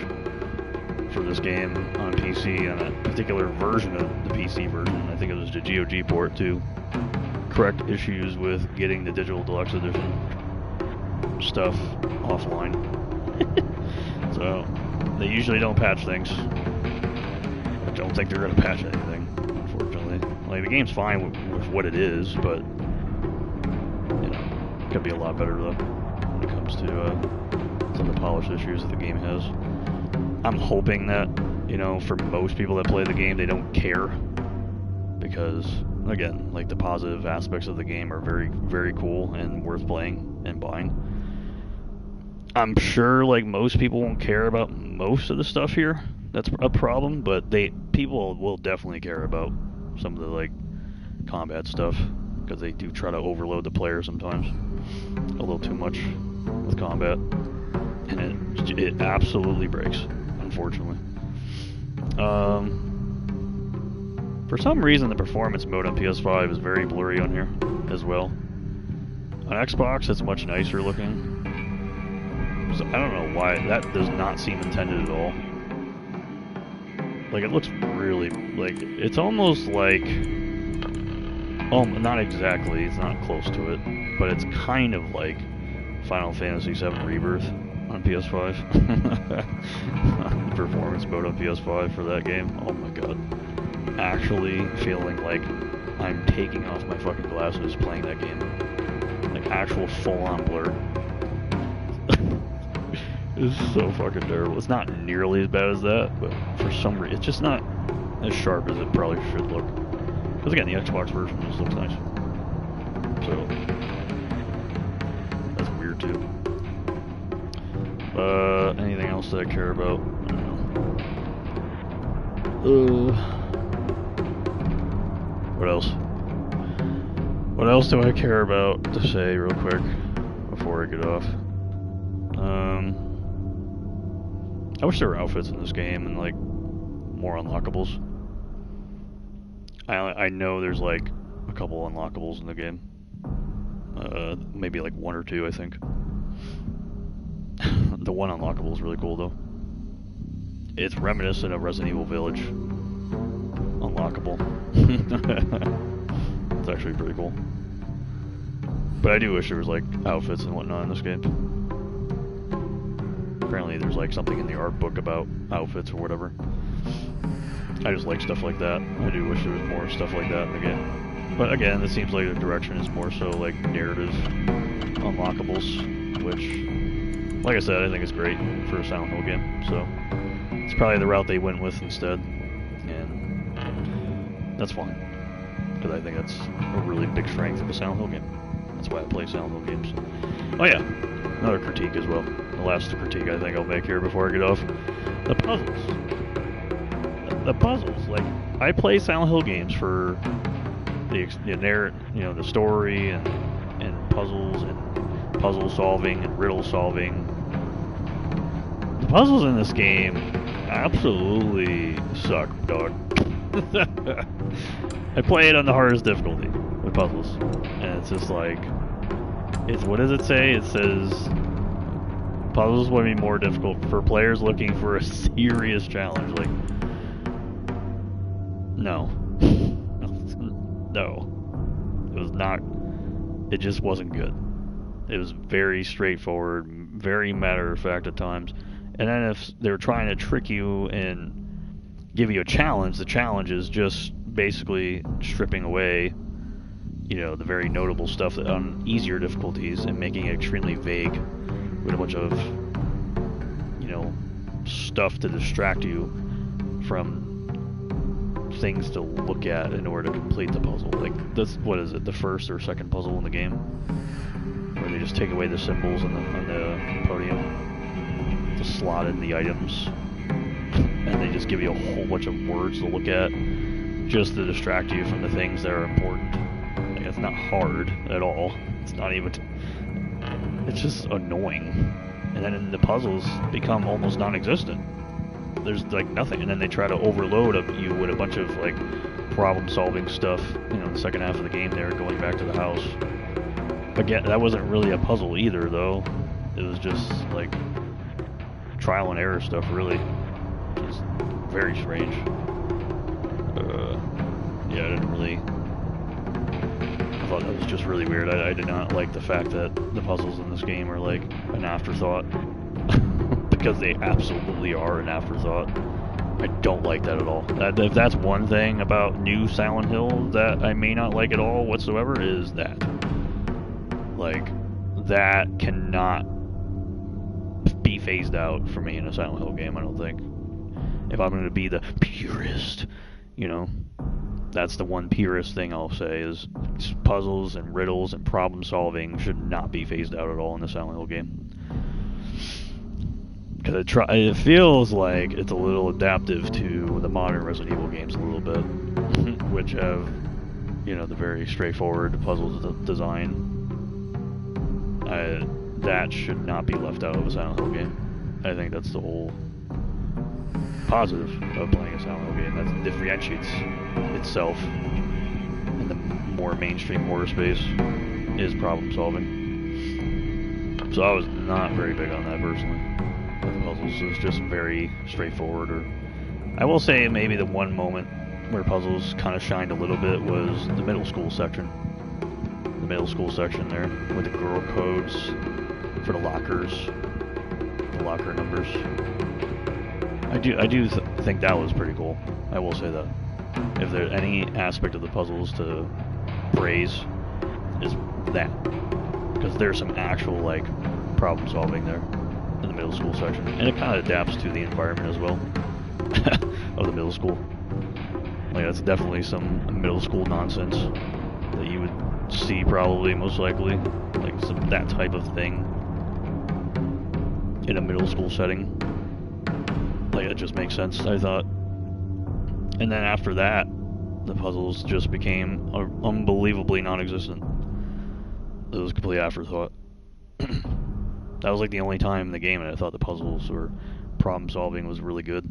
for this game on PC, on a particular version of the PC version. I think it was the GOG port to correct issues with getting the digital deluxe edition stuff offline. So they usually don't patch things. I don't think they're going to patch anything, unfortunately. Like, the game's fine with what it is, but you know, it could be a lot better though when it comes to some of the polish issues that the game has. I'm hoping that, you know, for most people that play the game, they don't care, because again, like, the positive aspects of the game are very, very cool and worth playing and buying. I'm sure, like, most people won't care about most of the stuff here. That's a problem, but people will definitely care about some of the, like, combat stuff, because they do try to overload the player sometimes a little too much. with combat, and it absolutely breaks, unfortunately. For some reason, the performance mode on PS5 is very blurry on here as well. On Xbox, it's much nicer looking. So I don't know why that does not seem intended at all. Like, it looks really, like, it's almost like, oh, not exactly, it's not close to it, but it's kind of like Final Fantasy VII Rebirth on PS5. Performance mode on PS5 for that game, oh my god. Actually feeling like I'm taking off my fucking glasses playing that game. Like, actual full-on blur. It's so fucking terrible. It's not nearly as bad as that, but for some reason, it's just not as sharp as it probably should look. Because again, the Xbox version just looks nice. So, that's weird too. Anything else that I care about? I don't know. What else? What else do I care about to say real quick before I get off? I wish there were outfits in this game and like more unlockables. I know there's like a couple unlockables in the game. Maybe like one or two, I think. The one unlockable is really cool though. It's reminiscent of Resident Evil Village. Unlockable. It's actually pretty cool. But I do wish there was like outfits and whatnot in this game. Apparently there's like something in the art book about outfits or whatever. I just like stuff like that. I do wish there was more stuff like that in the game. But again, it seems like the direction is more so like narrative unlockables, which, like I said, I think it's great for a Silent Hill game. So it's probably the route they went with instead, and that's fine, because I think that's a really big strength of a Silent Hill game. That's why I play Silent Hill games. Oh yeah, another critique as well. The last critique I think I'll make here before I get off. The puzzles. The puzzles. Like, I play Silent Hill games for the story and puzzles and puzzle solving and riddle solving. The puzzles in this game absolutely suck, dog. I play it on the hardest difficulty with puzzles, and it's just like, what does it say? It says puzzles would be more difficult for players looking for a serious challenge. Like, no. No. It was not, it just wasn't good. It was very straightforward, very matter-of-fact at times. And then if they were trying to trick you and give you a challenge, the challenge is just basically stripping away, the very notable stuff on easier difficulties and making it extremely vague with a bunch of, stuff to distract you from things to look at in order to complete the puzzle. Like, that's, what is it, the first or second puzzle in the game? Where they just take away the symbols on the podium to slot in the items, and they just give you a whole bunch of words to look at just to distract you from the things that are important. Like, it's not hard at all. It's not even, it's just annoying. And then the puzzles become almost non-existent. There's like nothing, and then they try to overload you with a bunch of like problem-solving stuff. In the second half of the game, they're going back to the house. Again, that wasn't really a puzzle either, though. It was just like trial and error stuff, really. Just very strange. Yeah, I didn't really. I thought that was just really weird. I did not like the fact that the puzzles in this game are like an afterthought. Because they absolutely are an afterthought. I don't like that at all. If that's one thing about new Silent Hill that I may not like at all whatsoever, is that. Like, that cannot be phased out for me in a Silent Hill game, I don't think. If I'm going to be the purist, that's the one purist thing I'll say, is puzzles and riddles and problem solving should not be phased out at all in the Silent Hill game. Because it feels like it's a little adaptive to the modern Resident Evil games a little bit, which have, the very straightforward puzzle design. that should not be left out of a Silent Hill game. I think that's the whole positive of playing a Silent Hill game. That differentiates itself in the more mainstream horror space is problem solving. So I was not very big on that personally. With the puzzles, it was just very straightforward. Or I will say maybe the one moment where puzzles kind of shined a little bit was the middle school section. The middle school section there with the girl codes for the lockers, the locker numbers. I do think that was pretty cool. I will say that. If there's any aspect of the puzzles to praise, is that. Because there's some actual, like, problem solving there in the middle school section. And it kind of adapts to the environment as well of the middle school. Like, that's definitely some middle school nonsense that you would see probably, most likely. Like, that type of thing in a middle school setting. Like, it just makes sense, I thought. And then after that, the puzzles just became unbelievably non-existent. It was a complete afterthought. That was like the only time in the game that I thought the puzzles or problem solving was really good.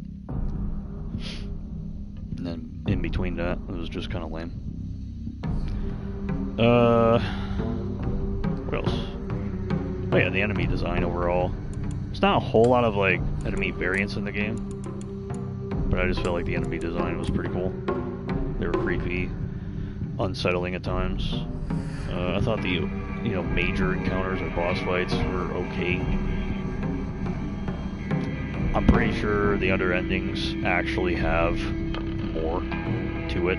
And then in between that, it was just kind of lame. What else? Oh yeah, the enemy design overall. There's not a whole lot of like enemy variance in the game, but I just felt like the enemy design was pretty cool. They were creepy, unsettling at times. I thought the major encounters or boss fights were okay. I'm pretty sure the other endings actually have more to it.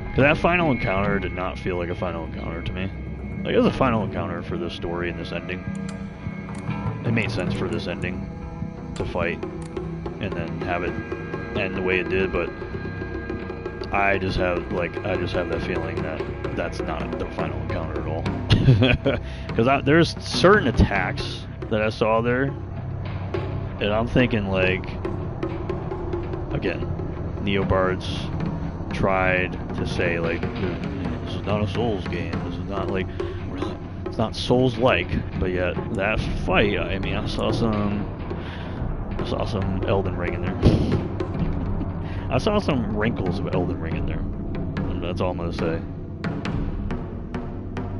Because that final encounter did not feel like a final encounter to me. Like, it was a final encounter for this story and this ending. It made sense for this ending to fight and then have it end the way it did, but I just have that feeling that that's not the final encounter at all. Because there's certain attacks that I saw there, and I'm thinking like, again, Neobards tried to say like, this is not a Souls game. This is not like, it's not Souls-like, but yet that fight, I mean, I saw some Elden Ring in there. I saw some wrinkles of Elden Ring in there. And that's all I'm gonna say.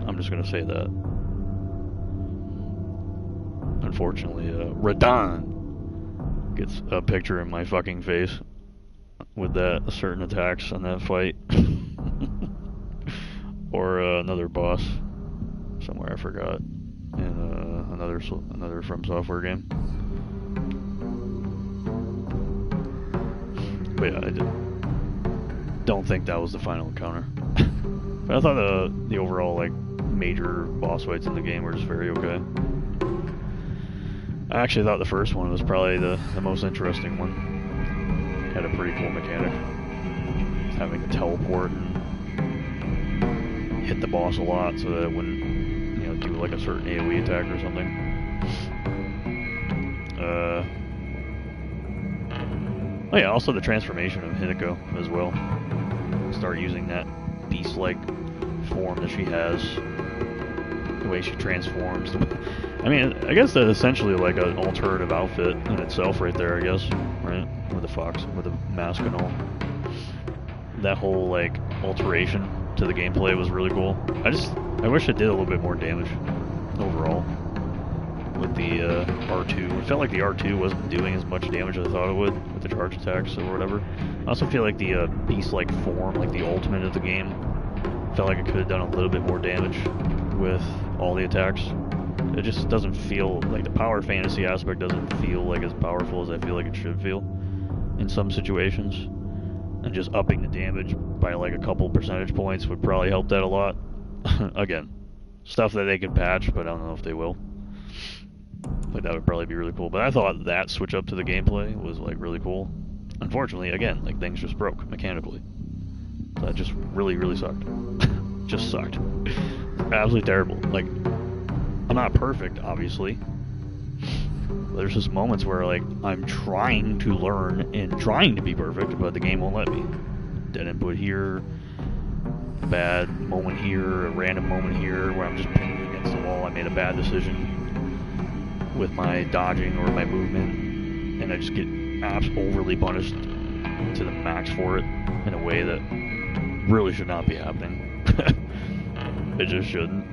I'm just gonna say that. Unfortunately, Radon gets a picture in my fucking face with that certain attacks on that fight. Or another boss somewhere, I forgot, in another From Software game. But yeah, I don't think that was the final encounter. But I thought the overall like major boss fights in the game were just very okay. I actually thought the first one was probably the most interesting one. Had a pretty cool mechanic, having to teleport and hit the boss a lot so that it wouldn't, do like a certain AoE attack or something. Oh yeah, also the transformation of Hinako as well. Start using that beast-like form that she has. The way she transforms. I mean, I guess that's essentially like an alternative outfit in itself right there, I guess. Right? With the fox, with the mask and all. That whole, like, alteration to the gameplay was really cool. I wish it did a little bit more damage overall with the R2. It felt like the R2 wasn't doing as much damage as I thought it would with the charge attacks or whatever. I also feel like the beast-like form, like the ultimate of the game, felt like it could have done a little bit more damage with all the attacks. It just doesn't feel like the power fantasy aspect doesn't feel like as powerful as I feel like it should feel in some situations. And just upping the damage by like a couple percentage points would probably help that a lot. Again, stuff that they could patch, but I don't know if they will. Like, that would probably be really cool. But I thought that switch up to the gameplay was like really cool. Unfortunately, again, like, things just broke mechanically. That just really, really sucked. Just sucked. Absolutely terrible. Like, I'm not perfect, obviously. There's just moments where, like, I'm trying to learn and trying to be perfect, but the game won't let me. Dead input here, a bad moment here, a random moment here where I'm just pinned against the wall. I made a bad decision. with my dodging or my movement, and I just get overly punished to the max for it in a way that really should not be happening. It just shouldn't.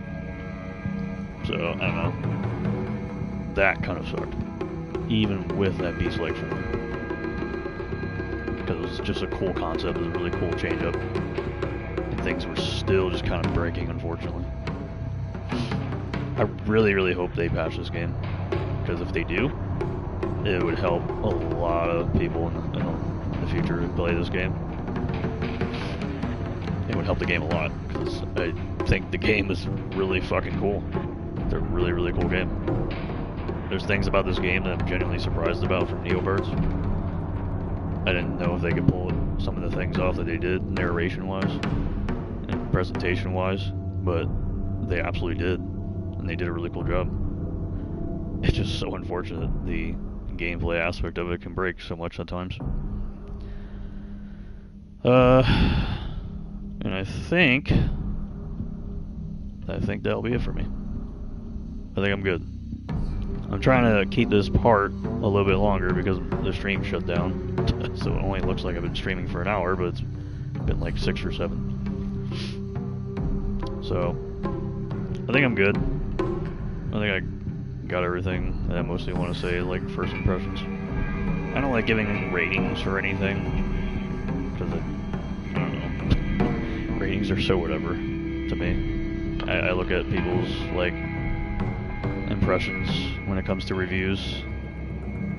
So, I don't know. That kind of sucked. Even with that beast selection. Because it was just a cool concept, it was a really cool change up. And things were still just kind of breaking, unfortunately. I really, really hope they patch this game. Because if they do, it would help a lot of people in the future to play this game. It would help the game a lot, because I think the game is really fucking cool. It's a really, really cool game. There's things about this game that I'm genuinely surprised about from Neobirds. I didn't know if they could pull some of the things off that they did, narration-wise and presentation-wise, but they absolutely did, and they did a really cool job. It's just so unfortunate the gameplay aspect of it can break so much at times. And I think that'll be it for me. I think I'm good. I'm trying to keep this part a little bit longer because the stream shut down. So it only looks like I've been streaming for an hour, but it's been like 6 or 7. So I think I'm good. I think I got everything that I mostly want to say, like first impressions. I don't like giving ratings or anything because I don't know. Ratings are so whatever to me. I look at people's like impressions when it comes to reviews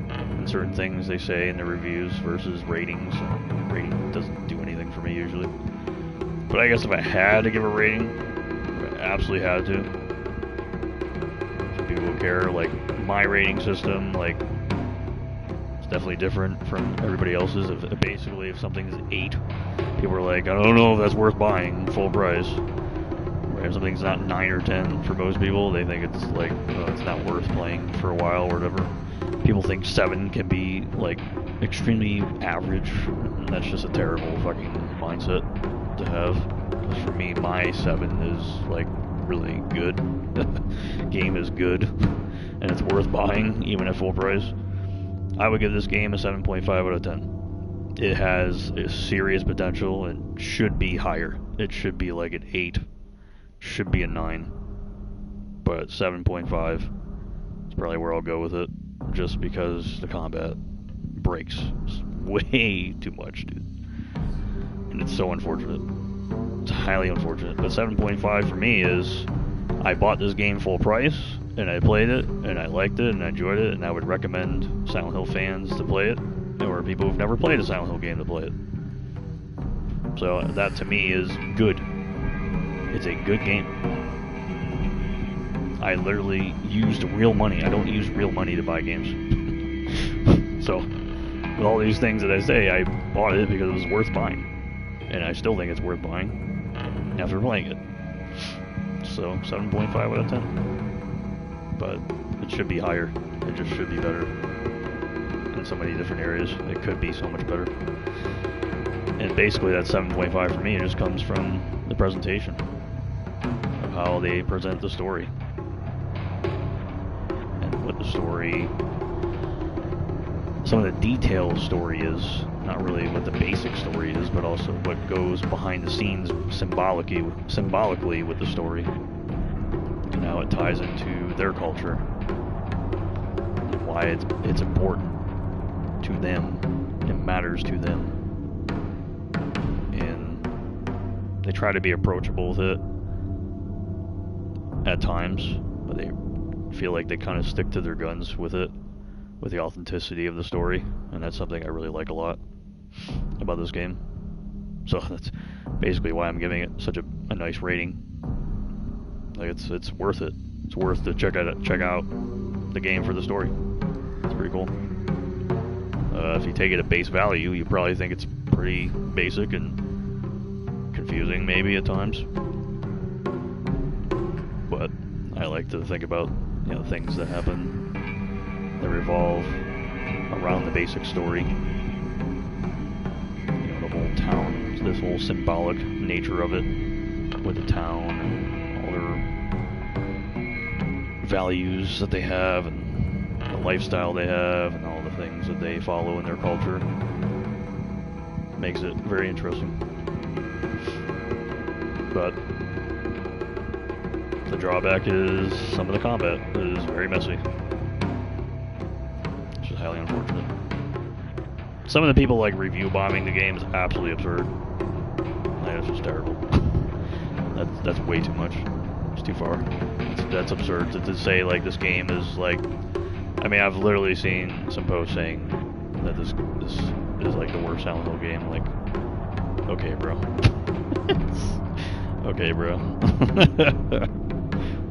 and certain things they say in the reviews versus ratings. Rating doesn't do anything for me usually. But I guess if I had to give a rating, if I absolutely had to, for people who care, like my rating system, like it's definitely different from everybody else's. Basically, if something's 8, people are like, I don't know if that's worth buying full price. If something's not 9 or 10 for most people, they think it's like, it's not worth playing for a while or whatever. People think 7 can be like extremely average, and that's just a terrible fucking mindset to have. Because for me, my 7 is like really good. Game is good, and it's worth buying even at full price. I would give this game a 7.5 out of 10. It has a serious potential and should be higher. It should be like an 8. Should be a 9, but 7.5 is probably where I'll go with it, just because the combat breaks way too much, dude. And it's so unfortunate. It's highly unfortunate. But 7.5 for me is, I bought this game full price, and I played it, and I liked it, and I enjoyed it, and I would recommend Silent Hill fans to play it, or people who've never played a Silent Hill game to play it. So that to me is good. It's a good game. I literally used real money. I don't use real money to buy games. So, with all these things that I say, I bought it because it was worth buying. And I still think it's worth buying after playing it. So, 7.5 out of 10. But it should be higher. It just should be better. In so many different areas. It could be so much better. And basically that 7.5 for me just comes from the presentation. How they present the story and what the story, some of the detailed story is, not really what the basic story is, but also what goes behind the scenes symbolically with the story, and how it ties into their culture and why it's important to them, it matters to them, and they try to be approachable with it at times, but they feel like they kind of stick to their guns with it, with the authenticity of the story, and that's something I really like a lot about this game. So that's basically why I'm giving it such a nice rating. Like it's worth it. It's worth to check out the game for the story. It's pretty cool. If you take it at base value, you probably think it's pretty basic and confusing maybe at times. But I like to think about, things that happen that revolve around the basic story. The whole town, this whole symbolic nature of it, with the town and all their values that they have, and lifestyle they have and all the things that they follow in their culture. Makes it very interesting. But the drawback is some of the combat is very messy, which is highly unfortunate. Some of the people like review bombing the game is absolutely absurd. Like, it's just terrible. That's way too much. It's too far. That's absurd to say like this game is like. I mean, I've literally seen some posts saying that this is like the worst Silent Hill game. Like, okay, bro. Okay, bro.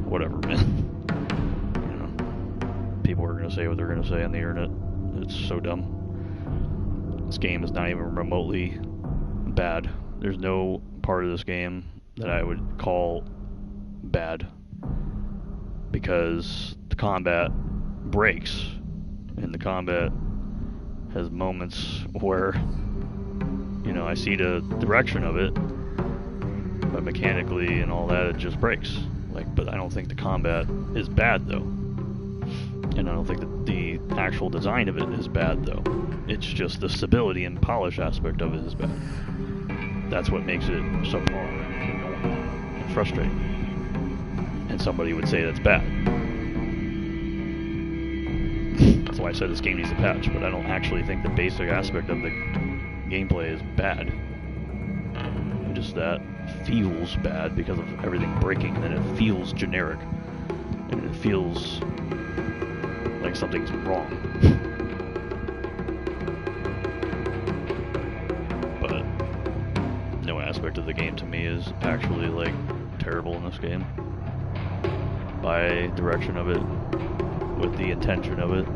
Whatever, man. You know, people are gonna say what they're gonna say on the internet. It's so dumb. This game is not even remotely bad. There's no part of this game that I would call bad, because the combat breaks, and the combat has moments where, you know, I see the direction of it, but mechanically and all that, it just breaks. Like, but I don't think the combat is bad though, and I don't think that the actual design of it is bad though. It's just the stability and polish aspect of it is bad. That's what makes it so hard and annoying and frustrating. And somebody would say that's bad. That's why I said this game needs a patch, but I don't actually think the basic aspect of the gameplay is bad. Just that feels bad because of everything breaking, and then it feels generic, and it feels like something's wrong. But no aspect of the game to me is actually like terrible in this game. By direction of it, with the intention of it.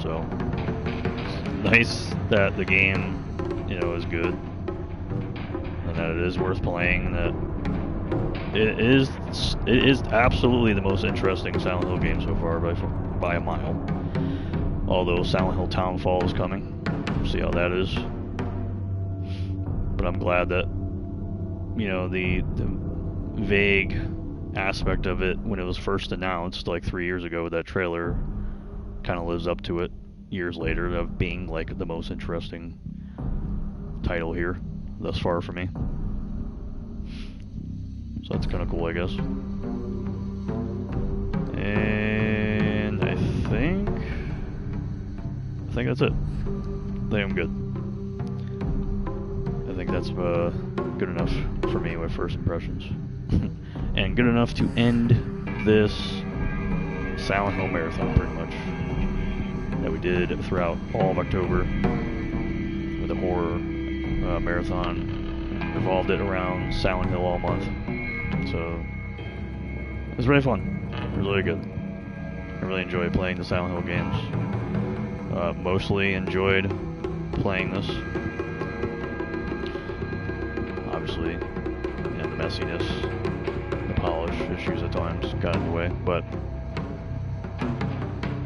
So it's nice that the game, you know, is good, and that it is worth playing, and that it is absolutely the most interesting Silent Hill game so far by a mile. Although Silent Hill Townfall is coming, we'll see how that is. But I'm glad that, you know, the vague aspect of it when it was first announced like 3 years ago, that trailer kind of lives up to it years later of being like the most interesting title here thus far for me. So that's kind of cool, I guess. And I think that's it. I think I'm good. I think that's good enough for me with first impressions. And good enough to end this Silent Hill marathon, pretty much, that we did throughout all of October with a horror marathon. Revolved it around Silent Hill all month. So it was really fun. It was really good. I really enjoyed playing the Silent Hill games. Mostly enjoyed playing this. Obviously, you know, the messiness, polish issues at times got in the way, but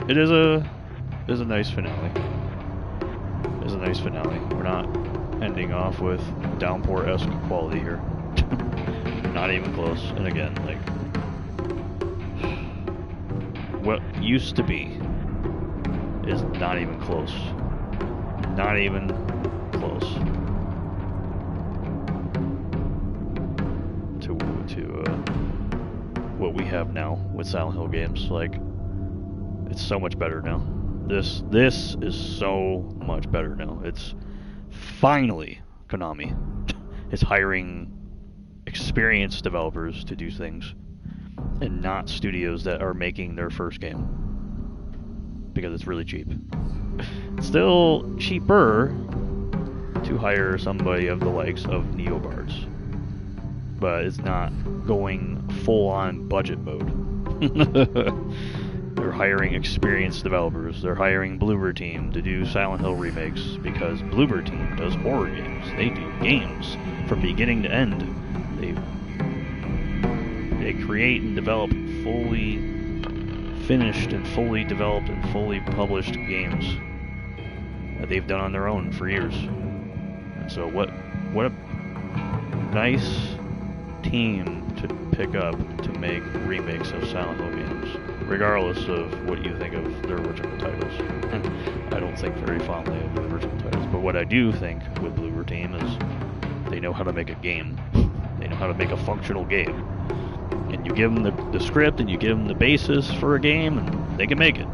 it is a nice finale. It is a nice finale. We're not ending off with Downpour-esque quality here. Not even close. And again, like, what used to be is not even close. Not even close to what we have now with Silent Hill games. Like, it's so much better now. This is so much better now. It's finally Konami is hiring experienced developers to do things, and not studios that are making their first game, because it's really cheap. Still cheaper to hire somebody of the likes of Neobards, but it's not going full-on budget mode. They're hiring experienced developers. They're hiring Bloober Team to do Silent Hill remakes, because Bloober Team does horror games. They do games from beginning to end. They create and develop fully finished and fully developed and fully published games that they've done on their own for years. And so what a nice team to pick up to make remakes of Silent Hill games. regardless of what you think of their original titles. I don't think very fondly of the original titles, but what I do think with Bloober Team is they know how to make a game. They know how to make a functional game. And you give them the script and you give them the basis for a game, and they can make it.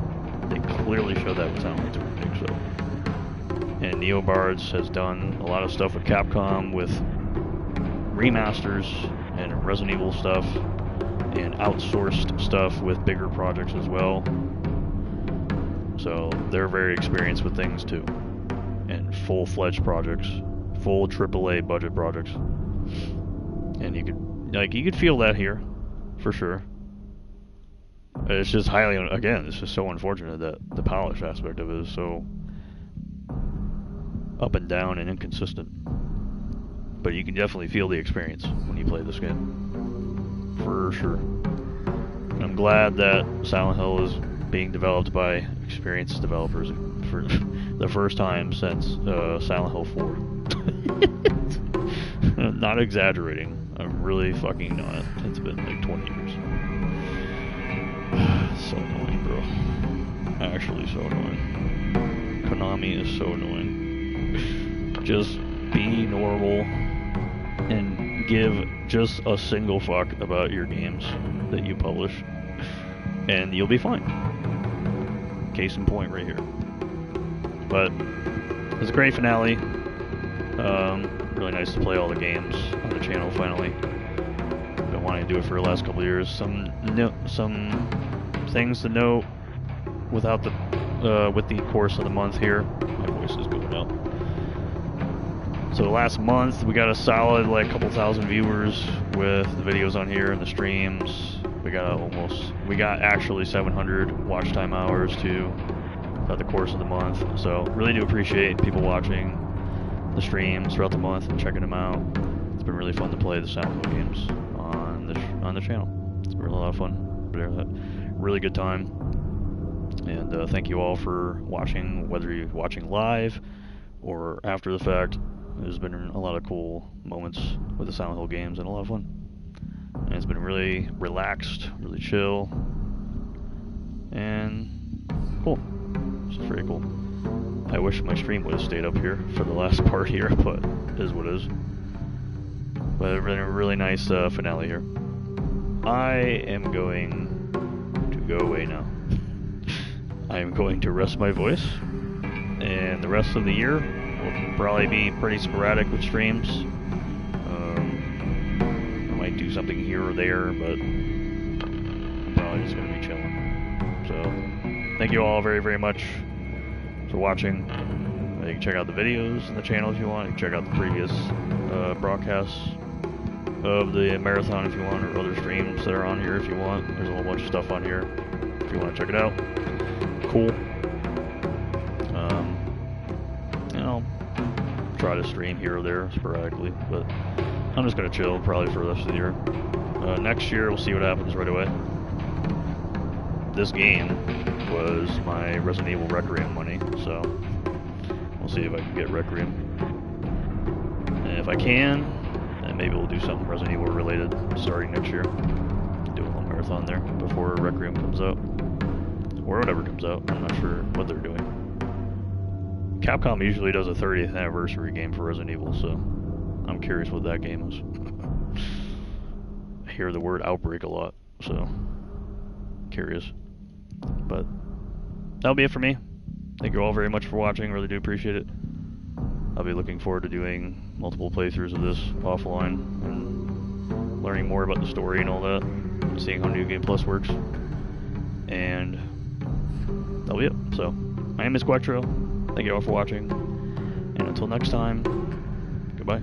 They clearly show that with Silent Hill 2 so. And Neobards has done a lot of stuff with Capcom with remasters and Resident Evil stuff, and outsourced stuff with bigger projects as well. So they're very experienced with things too, and full-fledged projects, full AAA budget projects. And you could feel that here, for sure. It's just it's just so unfortunate that the polish aspect of it is so up and down and inconsistent. But you can definitely feel the experience when you play this game, for sure. And I'm glad that Silent Hill is being developed by experienced developers for the first time since Silent Hill 4. Not exaggerating. I'm really fucking not. It's been like 20 years. So annoying, bro. Actually so annoying. Konami is so annoying. Just be normal and give just a single fuck about your games that you publish, and you'll be fine. Case in point right here. But it's a great finale. Really nice to play all the games on the channel finally. Been wanting to do it for the last couple of years. Some things to note without the with the course of the month here. My voice is going out. So the last month we got a solid like couple thousand viewers with the videos on here and the streams. We got actually 700 watch time hours too throughout the course of the month. So really do appreciate people watching the streams throughout the month and checking them out. It's been really fun to play the Silent Hill games on the channel. It's been a lot of fun. Really good time. And thank you all for watching, whether you're watching live or after the fact. There's been a lot of cool moments with the Silent Hill games and a lot of fun. And it's been really relaxed, really chill, and cool. It's very cool. I wish my stream would have stayed up here for the last part here, but it is what it is. But it's been a really nice finale here. I am going to go away now. I am going to rest my voice, and the rest of the year will probably be pretty sporadic with streams. I might do something here or there, but I'm probably just going to be chilling. So, thank you all very, very much for watching. You can check out the videos on the channel if you want. You can check out the previous broadcasts of the marathon if you want, or other streams that are on here if you want. There's a whole bunch of stuff on here if you want to check it out. Cool. Try to stream here or there sporadically, but I'm just going to chill probably for the rest of the year. Next year we'll see what happens right away. This game was my Resident Evil Requiem money, so we'll see if I can get Requiem. And if I can, then maybe we'll do something Resident Evil related starting next year. Do a little marathon there before Requiem comes out. Or whatever comes out. I'm not sure what they're doing. Capcom usually does a 30th anniversary game for Resident Evil, so I'm curious what that game is. I hear the word Outbreak a lot, so curious. But that'll be it for me. Thank you all very much for watching. Really do appreciate it. I'll be looking forward to doing multiple playthroughs of this offline and learning more about the story and all that, and seeing how New Game Plus works. And that'll be it. So, my name is Gwektro. Thank you all for watching. And until next time, goodbye.